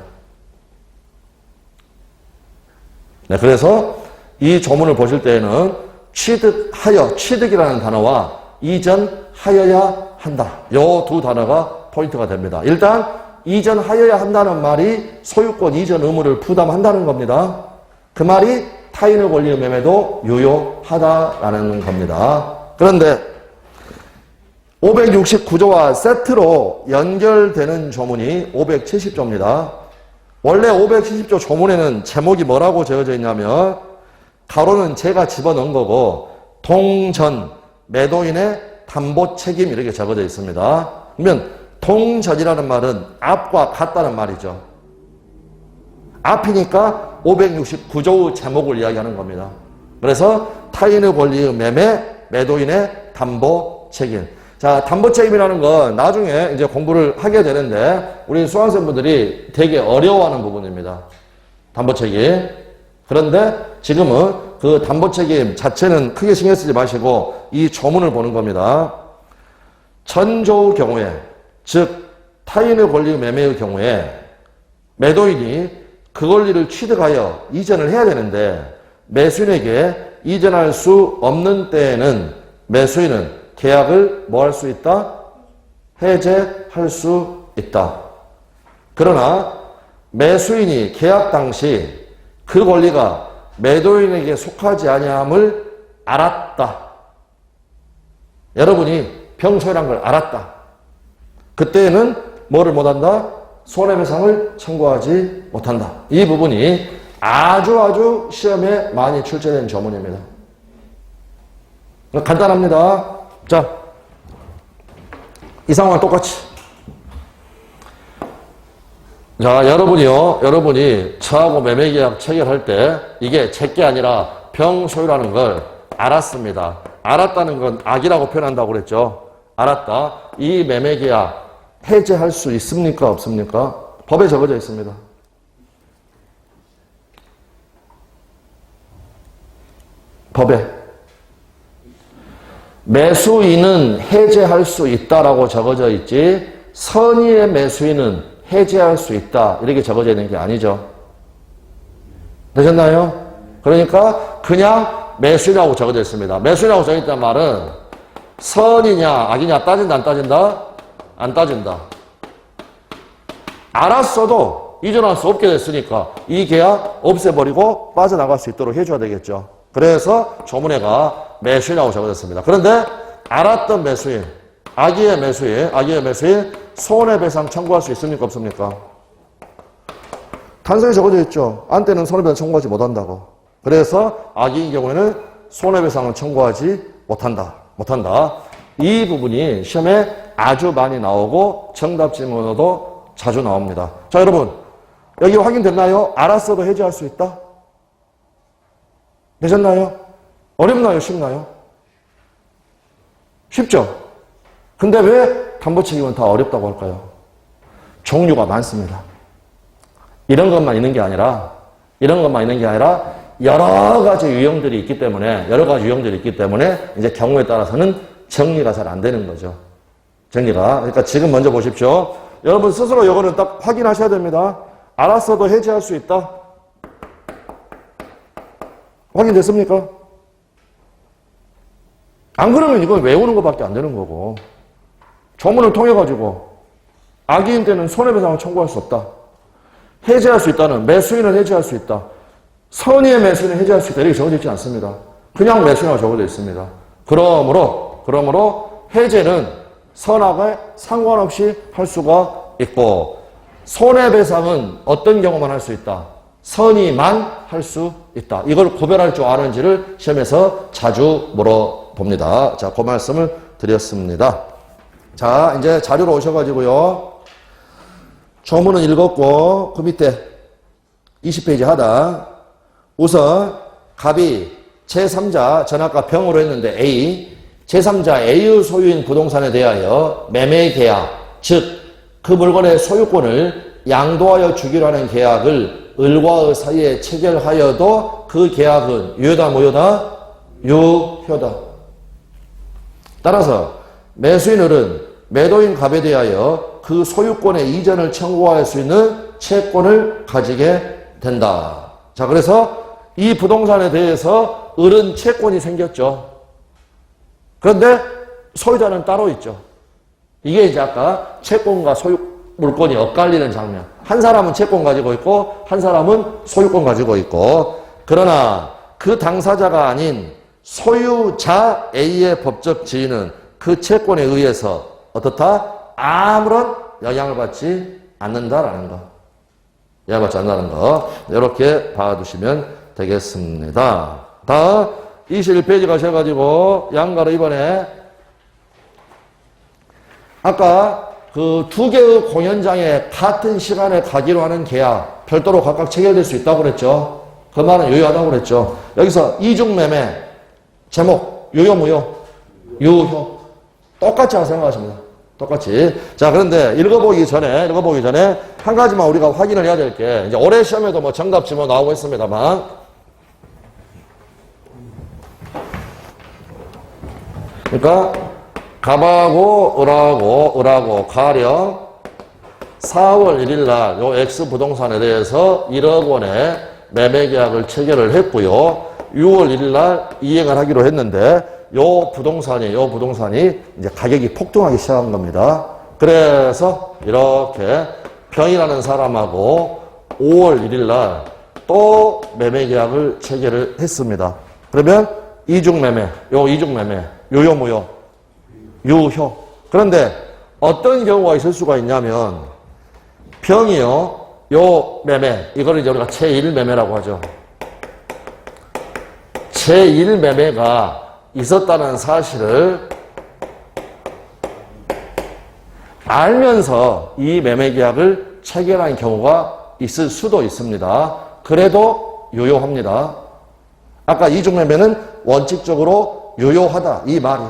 네, 그래서 이 조문을 보실 때에는 취득이라는 단어와 이전하여야 한다. 이 두 단어가 포인트가 됩니다. 일단 이전하여야 한다는 말이 소유권 이전 의무를 부담한다는 겁니다. 그 말이 타인의 권리의 매매도 유효하다라는 겁니다. 그런데 569조와 세트로 연결되는 조문이 570조입니다. 원래 570조 조문에는 제목이 뭐라고 적어져 있냐면 가로는 제가 집어넣은 거고 동전, 매도인의 담보 책임 이렇게 적어져 있습니다. 그러면 동전이라는 말은 앞과 같다는 말이죠. 앞이니까 569조의 제목을 이야기하는 겁니다. 그래서 타인의 권리의 매매, 매도인의 담보 책임. 자, 담보 책임이라는 건 나중에 이제 공부를 하게 되는데 우리 수강생분들이 되게 어려워하는 부분입니다. 담보 책임. 그런데 지금은 그 담보책임 자체는 크게 신경 쓰지 마시고 이 조문을 보는 겁니다. 전조의 경우에, 즉 타인의 권리 매매의 경우에 매도인이 그 권리를 취득하여 이전을 해야 되는데 매수인에게 이전할 수 없는 때에는 매수인은 계약을 뭐 할 수 있다? 해제할 수 있다. 그러나 매수인이 계약 당시 그 권리가 매도인에게 속하지 아니함을 알았다. 여러분이 병소유란 걸 알았다. 그때는 뭐를 못한다? 손해배상을 청구하지 못한다. 이 부분이 아주 시험에 많이 출제된 조문입니다. 간단합니다. 자, 이 상황은 똑같이. 자, 여러분이 저하고 매매계약 체결할 때 이게 제게 아니라 병소유라는 걸 알았습니다. 알았다는 건 악이라고 표현한다고 그랬죠. 알았다. 이 매매계약 해제할 수 있습니까? 없습니까? 법에 적어져 있습니다. 법에. 매수인은 해제할 수 있다라고 적어져 있지 선의의 매수인은 해제할 수 있다 이렇게 적어져 있는 게 아니죠. 되셨나요? 그러니까 그냥 매수인이라고 적어져 있습니다. 매수인이라고 적어져 있단 말은 선이냐 악이냐 따진다 안 따진다? 안 따진다. 알았어도 이전할 수 없게 됐으니까 이 계약 없애버리고 빠져나갈 수 있도록 해줘야 되겠죠. 그래서 조문회가 매수인이라고 적어졌습니다. 그런데 알았던 매수인, 악의의 매수인 손해배상 청구할 수 있습니까? 없습니까? 단순히 적어져 있죠. 안때는 손해배상 청구하지 못한다고. 그래서 악의의 경우에는 손해배상을 청구하지 못한다. 이 부분이 시험에 아주 많이 나오고 정답 질문으로도 자주 나옵니다. 자, 여러분 여기 확인됐나요? 알았어도 해지할 수 있다? 되셨나요? 어렵나요? 쉽나요? 쉽죠? 근데 왜 담보책임은 다 어렵다고 할까요? 종류가 많습니다. 이런 것만 있는 게 아니라 여러 가지 유형들이 있기 때문에 이제 경우에 따라서는 정리가 잘 안 되는 거죠. 그러니까 지금 먼저 보십시오. 여러분 스스로 이거는 딱 확인하셔야 됩니다. 알았어도 해지할 수 있다. 확인됐습니까? 안 그러면 이건 외우는 것밖에 안 되는 거고 조문을 통해 가지고 악의인 때는 손해배상을 청구할 수 없다. 해지할 수 있다는 매수인은 해지할 수 있다. 선의의 매수인은 해지할 수 있다. 이렇게 적어져 있지 않습니다. 그냥 매수인이라고 적어져 있습니다. 그러므로 해제는 선악에 상관없이 할 수가 있고 손해배상은 어떤 경우만 할 수 있다. 선의만 할 수 있다. 이걸 구별할 줄 아는지를 시험에서 자주 물어봅니다. 자, 그 말씀을 드렸습니다. 자, 이제 자료로 오셔가지고요. 조문은 읽었고 그 밑에 20페이지 하다. 우선 갑이 제3자, 전 아까 병으로 했는데 A, 제3자 A의 소유인 부동산에 대하여 매매 계약, 즉 그 물건의 소유권을 양도하여 주기로 하는 계약을 을과 의 사이에 체결하여도 그 계약은 유효다, 무효다? 유효다. 따라서 매수인 을은 매도인 갑에 대하여 그 소유권의 이전을 청구할 수 있는 채권을 가지게 된다. 자, 그래서 이 부동산에 대해서 을은 채권이 생겼죠. 그런데 소유자는 따로 있죠. 이게 이제 아까 채권과 소유 물건이 엇갈리는 장면. 한 사람은 채권 가지고 있고 한 사람은 소유권 가지고 있고 그러나 그 당사자가 아닌 소유자 A의 법적 지위는 그 채권에 의해서 어떻다? 아무런 영향을 받지 않는다라는 거. 영향을 받지 않는다는 거. 이렇게 봐두시면 되겠습니다. 다음 21페이지 가셔가지고 양가로 이번에 아까 그 두 개의 공연장에 같은 시간에 가기로 하는 계약 별도로 각각 체결될 수 있다고 그랬죠. 그 말은 유효하다고 그랬죠. 여기서 이중매매 제목 유효 무효? 유효. 똑같이 생각하십니다. 똑같이. 자, 그런데 읽어보기 전에 한 가지만 우리가 확인을 해야 될 게 이제 올해 시험에도 뭐 정답 지문 나오고 있습니다만 그러니까 갑하고 을하고 가령 4월 1일 날 요 X 부동산에 대해서 1억 원의 매매 계약을 체결을 했고요. 6월 1일 날 이행을 하기로 했는데 요 부동산이 이제 가격이 폭등하기 시작한 겁니다. 그래서 이렇게 병이라는 사람하고 5월 1일 날 또 매매 계약을 체결을 했습니다. 그러면 이중매매, 유효, 무효? 유효. 그런데 어떤 경우가 있을 수가 있냐면 병이요, 요 매매, 이거를 이제 우리가 제1매매라고 하죠. 제1매매가 있었다는 사실을 알면서 이 매매 계약을 체결한 경우가 있을 수도 있습니다. 그래도 유효합니다. 아까 이중매매는 원칙적으로 유효하다, 이 말이.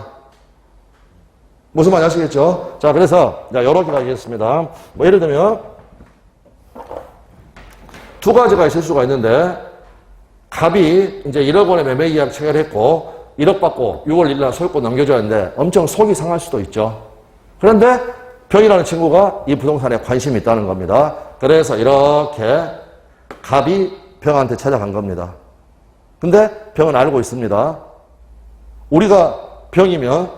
무슨 말인지 아시겠죠? 자, 그래서 여러 개가 있겠습니다. 뭐 예를 들면 두 가지가 있을 수가 있는데 갑이 이제 1억 원의 매매 계약 체결했고 1억 받고 6월 1일 날 소유권 넘겨줘야 하는데 엄청 속이 상할 수도 있죠. 그런데 병이라는 친구가 이 부동산에 관심이 있다는 겁니다. 그래서 이렇게 갑이 병한테 찾아간 겁니다. 근데 병은 알고 있습니다. 우리가 병이면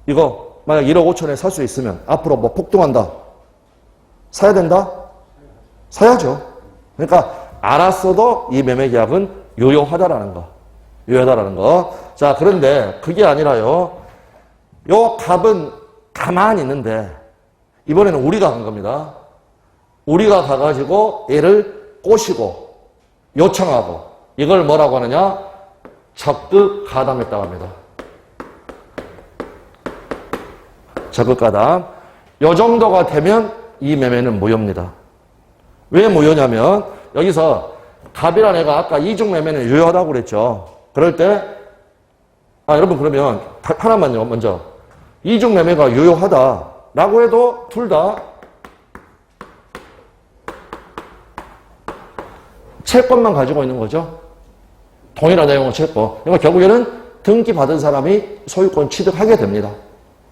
이거 만약 1억 5천에 살 수 있으면 앞으로 뭐 폭등한다. 사야 된다? 사야죠. 그러니까 알았어도 이 매매 계약은 유효하다라는 거. 자, 그런데 그게 아니라요. 요 갑은 가만히 있는데 이번에는 우리가 간 겁니다. 우리가 가가지고 얘를 꼬시고 요청하고 이걸 뭐라고 하느냐? 적극 가담했다고 합니다. 적극 가담. 요 정도가 되면 이 매매는 무효입니다. 왜 무효냐면 여기서 갑이라는 애가 아까 이중 매매는 유효하다고 그랬죠. 그럴 때 여러분 그러면 하나만요. 먼저 이중 매매가 유효하다라고 해도 둘 다 채권만 가지고 있는 거죠. 동일한 내용의 채권. 그러니까 결국에는 등기 받은 사람이 소유권 취득하게 됩니다.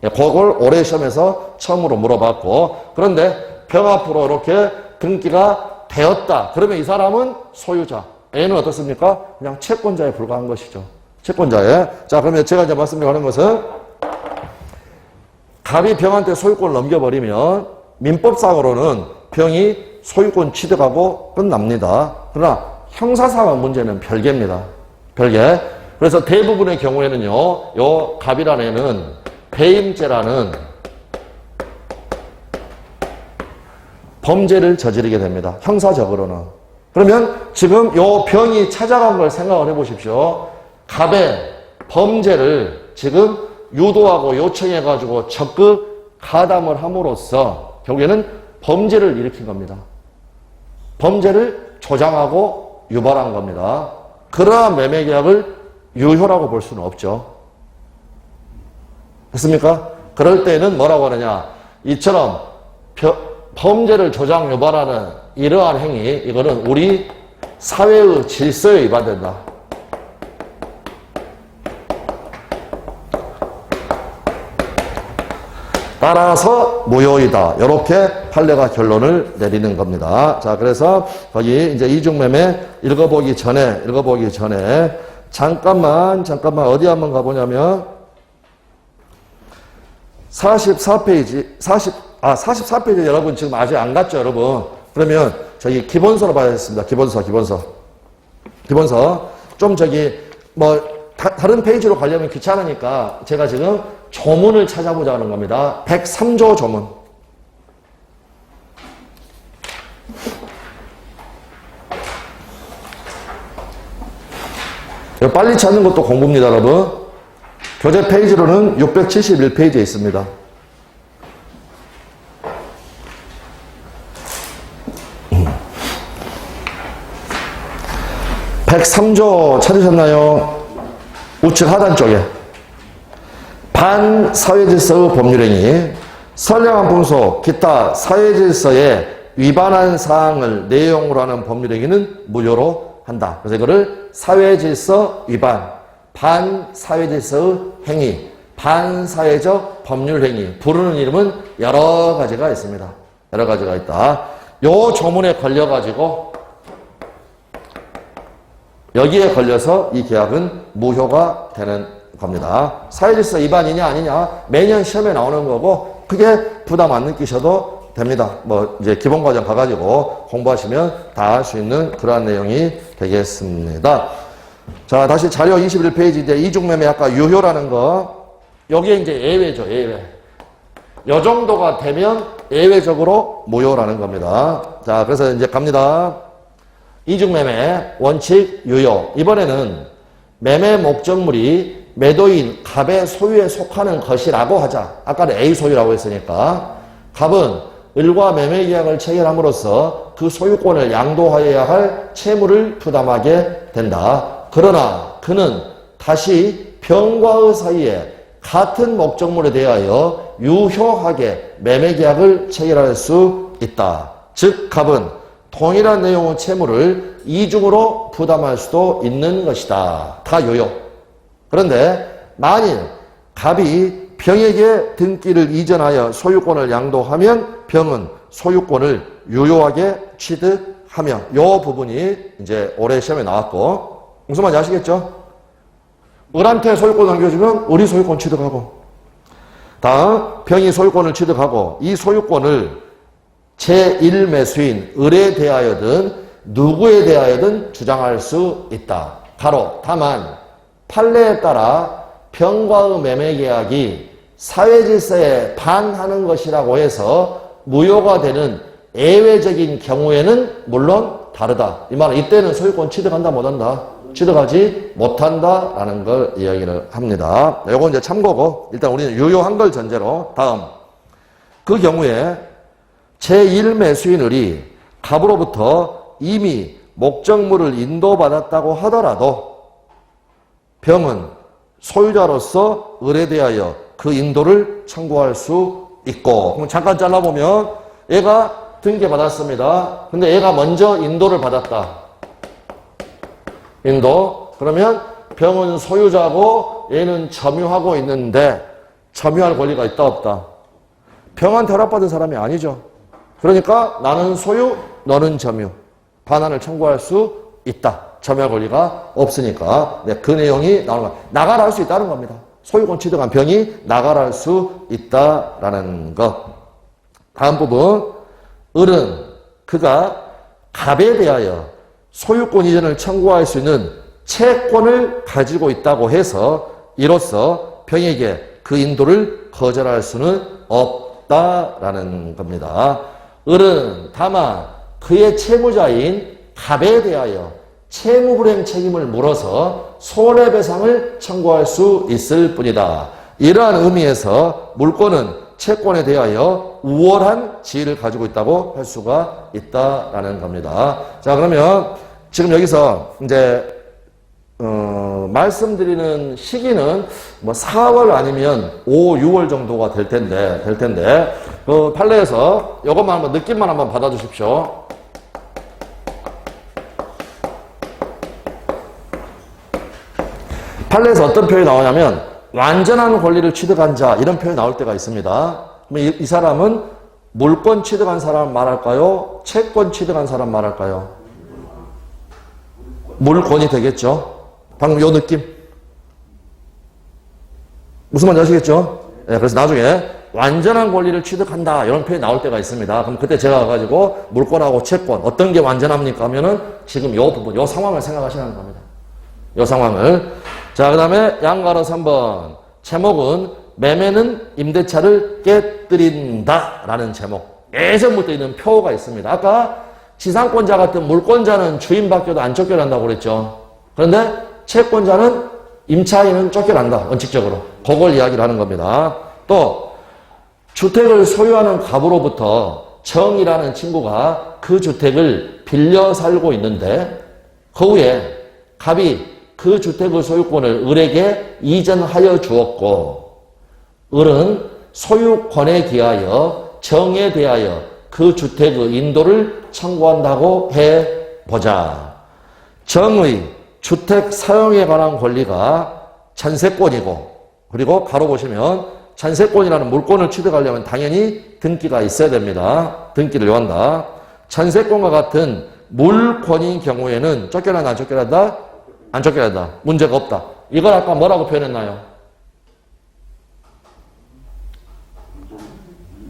그걸 올해 시험에서 처음으로 물어봤고, 그런데 병 앞으로 이렇게 등기가 되었다. 그러면 이 사람은 소유자. A는 어떻습니까? 그냥 채권자에 불과한 것이죠. 채권자에. 자, 그러면 제가 이제 말씀드리는 것은 갑이 병한테 소유권을 넘겨버리면 민법상으로는 병이 소유권 취득하고 끝납니다. 그러나 형사상황 문제는 별개입니다. 별개. 그래서 대부분의 경우에는요, 요 갑이라는 애는 배임죄라는 범죄를 저지르게 됩니다. 형사적으로는. 그러면 지금 요 병이 찾아간 걸 생각을 해보십시오. 갑의 범죄를 지금 유도하고 요청해가지고 적극 가담을 함으로써 결국에는 범죄를 일으킨 겁니다. 범죄를 조장하고 유발한 겁니다. 그러나 매매계약을 유효라고 볼 수는 없죠. 됐습니까? 그럴 때는 뭐라고 하느냐. 이처럼 범죄를 조장 유발하는 이러한 행위, 이거는 우리 사회의 질서에 위반된다. 따라서 무효이다. 이렇게 판례가 결론을 내리는 겁니다. 자, 그래서 거기 이제 이중매매 읽어보기 전에 잠깐만 어디 한번 가보냐면 44페이지 44페이지 여러분 지금 아직 안 갔죠, 여러분? 그러면 저기 기본서로 봐야겠습니다. 기본서. 좀 저기 다른 페이지로 가려면 귀찮으니까 제가 지금 조문을 찾아보자 하는 겁니다. 103조 조문. 빨리 찾는 것도 공부입니다, 여러분. 교재 페이지로는 671페이지에 있습니다. (103조) 찾으셨나요? 우측 하단 쪽에 반사회질서의 법률행위, 선량한 풍속, 기타 사회질서에 위반한 사항을 내용으로 하는 법률행위는 무효로 한다. 그래서 이거를 사회질서 위반, 반사회질서의 행위, 반사회적 법률행위. 부르는 이름은 여러 가지가 있습니다. 여러 가지가 있다. 요 조문에 걸려가지고 여기에 걸려서 이 계약은 무효가 되는 겁니다. 사회질서 위반이냐 아니냐 매년 시험에 나오는 거고 크게 부담 안 느끼셔도 됩니다. 뭐 이제 기본과정 가가지고 공부하시면 다 알 수 있는 그러한 내용이 되겠습니다. 자, 다시 자료 21페이지인데 이중매매 아까 유효라는 거 여기에 이제 예외죠. 예외. 요 정도가 되면 예외적으로 무효라는 겁니다. 자, 그래서 이제 갑니다. 이중매매 원칙 유효. 이번에는 매매 목적물이 매도인 갑의 소유에 속하는 것이라고 하자. 아까는 A 소유라고 했으니까 갑은 을과 매매 계약을 체결함으로써 그 소유권을 양도하여야 할 채무를 부담하게 된다. 그러나 그는 다시 병과 의 사이에 같은 목적물에 대하여 유효하게 매매 계약을 체결할 수 있다. 즉 갑은 동일한 내용의 채무를 이중으로 부담할 수도 있는 것이다. 다 유효. 그런데 만일 갑이 병에게 등기를 이전하여 소유권을 양도하면 병은 소유권을 유효하게 취득하며 이 부분이 이제 올해 시험에 나왔고 무슨 말인지 아시겠죠? 을한테 소유권 남겨주면 을이 소유권 취득하고 다음 병이 소유권을 취득하고 이 소유권을 제1매수인 을에 대하여든 누구에 대하여든 주장할 수 있다. 가로 다만 판례에 따라 병과의 매매 계약이 사회질서에 반하는 것이라고 해서 무효가 되는 예외적인 경우에는 물론 다르다. 이 말은 이때는 소유권 취득한다 못한다? 취득하지 못한다라는 걸 이야기를 합니다. 이건 이제 참고고 일단 우리는 유효한 걸 전제로 다음 그 경우에 제1매수인 을이 갑으로부터 이미 목적물을 인도받았다고 하더라도 병은 소유자로서 을에 대하여 그 인도를 청구할 수 있고 그럼 잠깐 잘라보면 얘가 등기받았습니다. 근데 얘가 먼저 인도를 받았다. 인도. 그러면 병은 소유자고 얘는 점유하고 있는데 점유할 권리가 있다 없다? 병한테 허락받은 사람이 아니죠. 그러니까 나는 소유, 너는 점유. 반환을 청구할 수 있다. 점유할 권리가 없으니까 네, 그 내용이 나오는 거야. 나가라 할 수 있다는 겁니다. 소유권 취득한 병이 나가라 할 수 있다라는 것. 다음 부분 을은 그가 갑에 대하여 소유권 이전을 청구할 수 있는 채권을 가지고 있다고 해서 이로써 병에게 그 인도를 거절할 수는 없다라는 겁니다. 을은 다만 그의 채무자인 갑에 대하여 채무불이행 책임을 물어서 손해배상을 청구할 수 있을 뿐이다. 이러한 의미에서 물권은 채권에 대하여 우월한 지위를 가지고 있다고 할 수가 있다라는 겁니다. 자, 그러면 지금 여기서 이제 말씀드리는 시기는 뭐 4월 아니면 5, 6월 정도가 될 텐데 그 판례에서 이것만 한번 느낌만 한번 받아주십시오. 판례에서 어떤 표현이 나오냐면 완전한 권리를 취득한 자 이런 표현이 나올 때가 있습니다. 그럼 이 사람은 물권 취득한 사람 말할까요? 채권 취득한 사람 말할까요? 물권이 되겠죠. 방금 요 느낌 무슨 말인지 아시겠죠? 네, 그래서 나중에 완전한 권리를 취득한다 이런 표현이 나올 때가 있습니다. 그럼 그때 제가 가지고 물권하고 채권 어떤 게 완전합니까 하면은 지금 요 부분 요 상황을 생각하시는 겁니다. 요 상황을. 자, 그 다음에 양가로 3번. 제목은 매매는 임대차를 깨뜨린다 라는 제목. 예전부터 있는 표가 있습니다. 아까 지상권자 같은 물권자는 주인 바뀌어도 안 쫓겨난다고 그랬죠. 그런데 채권자는 임차인은 쫓겨난다. 원칙적으로. 그걸 이야기를 하는 겁니다. 또 주택을 소유하는 갑으로부터 정이라는 친구가 그 주택을 빌려 살고 있는데 그 후에 갑이 그 주택의 소유권을 을에게 이전하여 주었고 을은 소유권에 기하여 정에 대하여 그 주택의 인도를 청구한다고 해보자. 정의 주택 사용에 관한 권리가 전세권이고 그리고 가로 보시면 전세권이라는 물권을 취득하려면 당연히 등기가 있어야 됩니다. 등기를 요한다. 전세권과 같은 물권인 경우에는 쫓겨난다, 안 쫓겨난다? 안 쫓겨난다. 문제가 없다. 이걸 아까 뭐라고 표현했나요?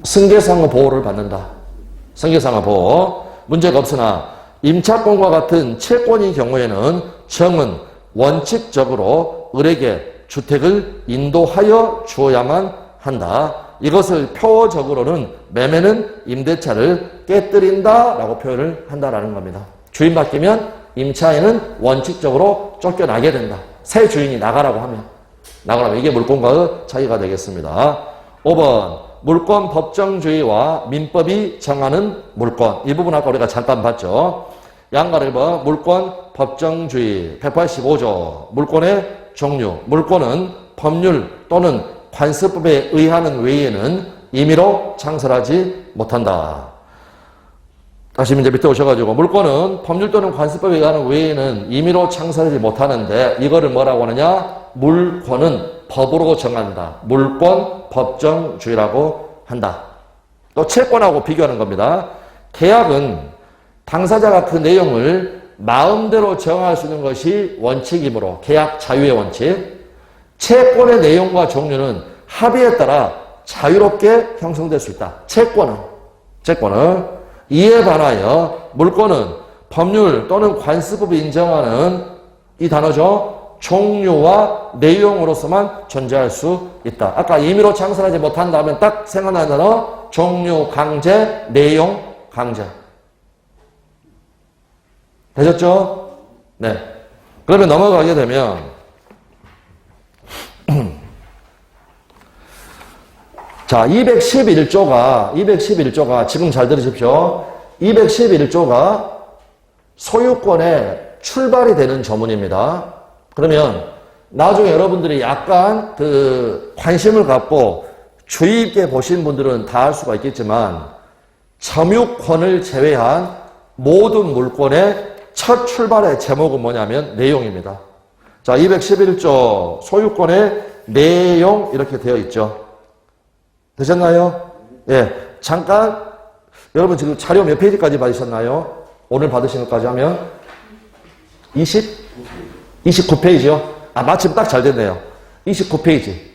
승계상의 보호를 받는다. 승계상의 보호. 문제가 없으나 임차권과 같은 채권인 경우에는 정은 원칙적으로 을에게 주택을 인도하여 주어야만 한다. 이것을 표어적으로는 매매는 임대차를 깨뜨린다라고 표현을 한다라는 겁니다. 주인 바뀌면 임차인은 원칙적으로 쫓겨나게 된다. 새 주인이 나가라고 하면. 이게 물권과의 차이가 되겠습니다. 5번 물권 법정주의와 민법이 정하는 물권. 이 부분 아까 우리가 잠깐 봤죠. 양가를 봐. 물권 법정주의 185조. 물권의 종류. 물권은 법률 또는 관습법에 의하는 외에는 임의로 창설하지 못한다. 다시 이제 밑에 오셔가지고 물권은 법률 또는 관습법에 의하는 외에는 임의로 창설하지 못하는데 이거를 뭐라고 하느냐? 물권은 법으로 정한다. 물권 법정주의라고 한다. 또 채권하고 비교하는 겁니다. 계약은 당사자가 그 내용을 마음대로 정할 수 있는 것이 원칙이므로 계약 자유의 원칙. 채권의 내용과 종류는 합의에 따라 자유롭게 형성될 수 있다. 채권은 이에 반하여 물권은 법률 또는 관습법이 인정하는 이 단어죠. 종류와 내용으로서만 존재할 수 있다. 아까 임의로 창설하지 못한다 하면 딱 생각나는 단어 종류 강제, 내용 강제. 되셨죠? 네. 그러면 넘어가게 되면 자, 211조가 지금 잘 들으십시오. 211조가 소유권의 출발이 되는 조문입니다. 그러면 나중에 여러분들이 약간 관심을 갖고 주의 있게 보신 분들은 다 알 수가 있겠지만 점유권을 제외한 모든 물권의 첫 출발의 제목은 뭐냐면 내용입니다. 자, 211조 소유권의 내용 이렇게 되어 있죠. 되셨나요? 예. 잠깐, 여러분 지금 자료 몇 페이지까지 받으셨나요? 오늘 받으신 것까지 하면? 29페이지요? 아, 마침 딱 잘 됐네요. 29페이지.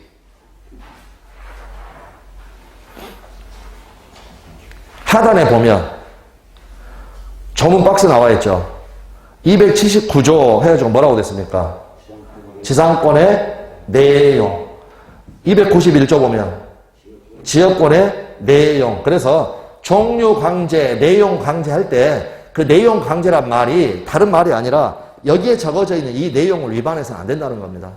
하단에 보면, 조문 박스 나와 있죠? 279조 해가지고 뭐라고 됐습니까? 지상권의 내용. 291조 보면, 지역권의 내용. 그래서 종류 강제, 내용 강제 할 때 그 내용 강제란 말이 다른 말이 아니라 여기에 적어져 있는 이 내용을 위반해서는 안 된다는 겁니다.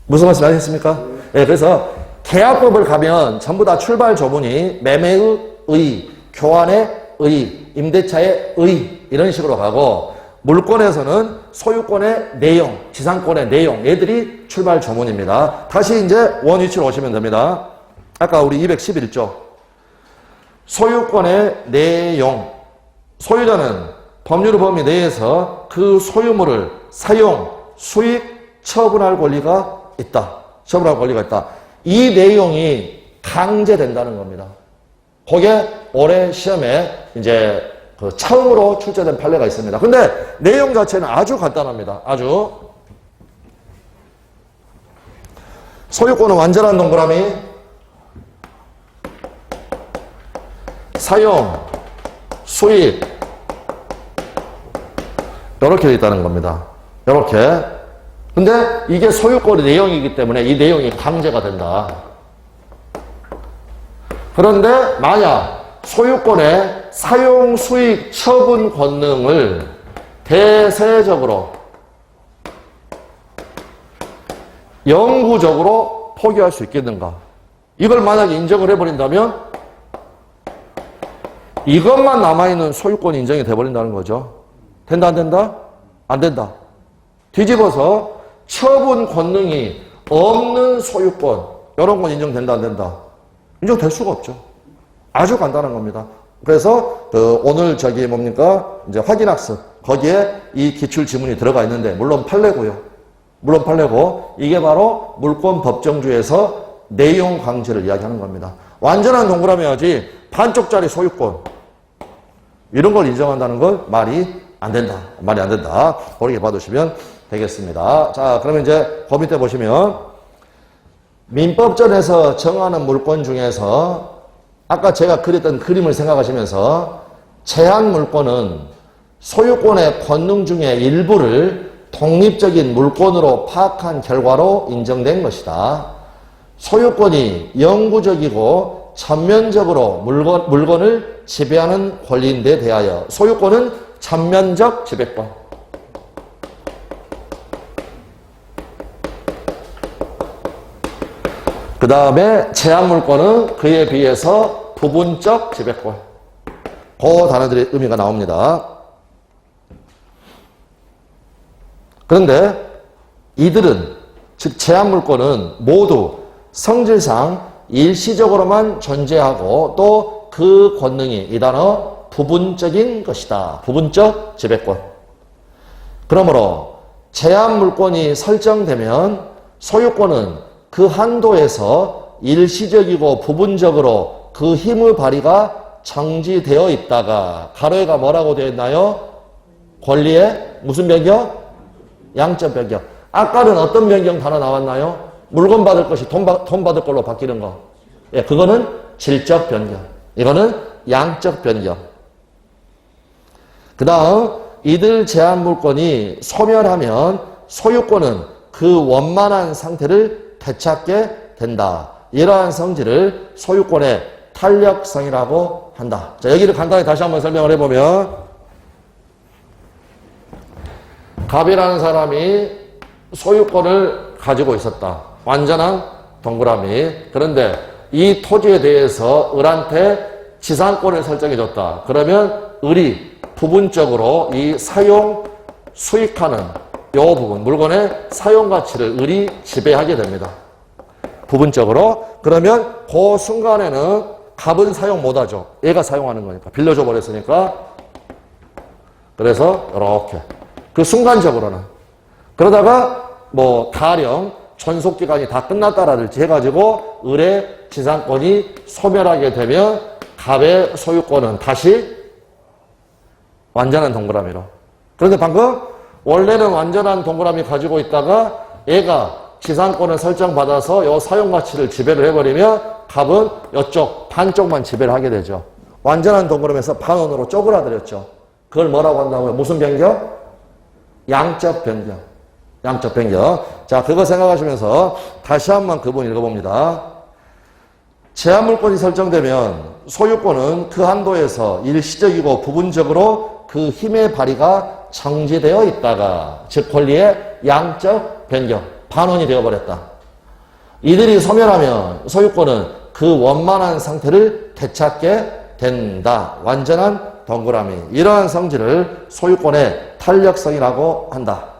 무슨 말씀 하셨습니까? 네, 그래서 계약법을 가면 전부 다 출발 조문이 매매의 의, 교환의 의, 임대차의 의 이런 식으로 가고 물권에서는 소유권의 내용, 지상권의 내용 얘들이 출발 조문입니다. 다시 이제 원위치로 오시면 됩니다. 아까 우리 211조 소유권의 내용. 소유자는 법률의 범위 내에서 그 소유물을 사용, 수익, 처분할 권리가 있다. 처분할 권리가 있다. 이 내용이 강제된다는 겁니다. 그게 올해 시험에 이제 처음으로 출제된 판례가 있습니다. 근데 내용 자체는 아주 간단합니다. 아주. 소유권은 완전한 동그라미, 사용, 수익 이렇게 되어 있다는 겁니다. 이렇게. 근데 이게 소유권의 내용이기 때문에 이 내용이 강제가 된다. 그런데 만약 소유권의 사용, 수익, 처분 권능을 대세적으로 영구적으로 포기할 수 있겠는가? 이걸 만약에 인정을 해버린다면 이것만 남아있는 소유권이 인정이 돼버린다는 거죠. 된다, 안 된다? 안 된다. 뒤집어서 처분 권능이 없는 소유권, 이런 건 인정된다, 안 된다? 인정될 수가 없죠. 아주 간단한 겁니다. 그래서 오늘 뭡니까? 이제 확인학습 거기에 이 기출지문이 들어가 있는데 물론 판례고요. 물론 판례고 이게 바로 물권 법정주의에서 내용 강제를 이야기하는 겁니다. 완전한 동그라미야지 반쪽짜리 소유권 이런 걸 인정한다는 건 말이 안 된다. 말이 안 된다. 그렇게 봐두시면 되겠습니다. 자, 그러면 이제 그 밑에 보시면 민법전에서 정하는 물권 중에서 아까 제가 그렸던 그림을 생각하시면서 제한 물권은 소유권의 권능 중의 일부를 독립적인 물권으로 파악한 결과로 인정된 것이다. 소유권이 영구적이고 전면적으로 물건을 지배하는 권리인데 대하여 소유권은 전면적 지배권. 그 다음에 제한물권은 그에 비해서 부분적 지배권. 그 단어들의 의미가 나옵니다. 그런데 이들은 즉 제한물권은 모두 성질상 일시적으로만 존재하고 또 그 권능이 이 단어 부분적인 것이다. 부분적 지배권. 그러므로 제한물권이 설정되면 소유권은 그 한도에서 일시적이고 부분적으로 그 힘의 발휘가 정지되어 있다가 가로에가 뭐라고 되어 있나요? 권리의 무슨 변경? 양적 변경. 아까는 어떤 변경 단어 나왔나요? 물건 받을 것이 돈 받을 걸로 바뀌는 거. 예, 그거는 질적 변경. 이거는 양적 변경. 그 다음 이들 제한물권이 소멸하면 소유권은 그 원만한 상태를 되찾게 된다. 이러한 성질을 소유권의 탄력성이라고 한다. 자, 여기를 간단히 다시 한번 설명을 해보면 갑이라는 사람이 소유권을 가지고 있었다. 완전한 동그라미. 그런데 이 토지에 대해서 을한테 지상권을 설정해줬다. 그러면 을이 부분적으로 이 사용 수익하는 이 부분, 물건의 사용 가치를 을이 지배하게 됩니다. 부분적으로. 그러면 그 순간에는 갑은 사용 못하죠. 얘가 사용하는 거니까. 빌려줘 버렸으니까. 그래서 이렇게. 그 순간적으로는. 그러다가 뭐 가령 존속기간이 다 끝났다라든지 해가지고 을의 지상권이 소멸하게 되면 갑의 소유권은 다시 완전한 동그라미로. 그런데 방금 원래는 완전한 동그라미 가지고 있다가 얘가 지상권을 설정받아서 요 사용가치를 지배를 해버리면 갑은 이쪽 반쪽만 지배를 하게 되죠. 완전한 동그라미에서 반원으로 쪼그라들였죠. 그걸 뭐라고 한다고요? 무슨 변경? 양적 변경. 양적 변경. 자, 그거 생각하시면서 다시 한번 그분 읽어봅니다. 제한물권이 설정되면 소유권은 그 한도에서 일시적이고 부분적으로 그 힘의 발휘가 정지되어 있다가 즉 권리의 양적 변경, 반원이 되어버렸다. 이들이 소멸하면 소유권은 그 원만한 상태를 되찾게 된다. 완전한 동그라미. 이러한 성질을 소유권의 탄력성이라고 한다.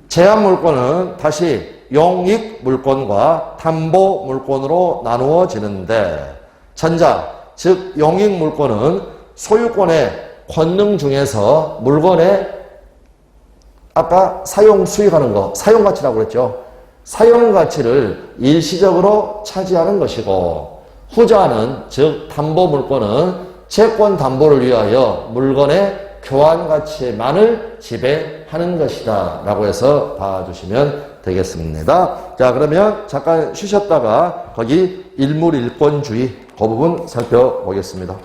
제한물권은 다시 용익물권과 담보물권으로 나누어지는데 전자, 즉 용익물권은 소유권의 권능 중에서 물건의 아까 사용 수익하는 거, 사용가치라고 그랬죠. 사용가치를 일시적으로 차지하는 것이고 후자는 즉 담보물권은 채권 담보를 위하여 물건의 교환 가치만을 지배하는 것이다 라고 해서 봐주시면 되겠습니다. 자, 그러면 잠깐 쉬셨다가 거기 일물일권주의 그 부분 살펴보겠습니다.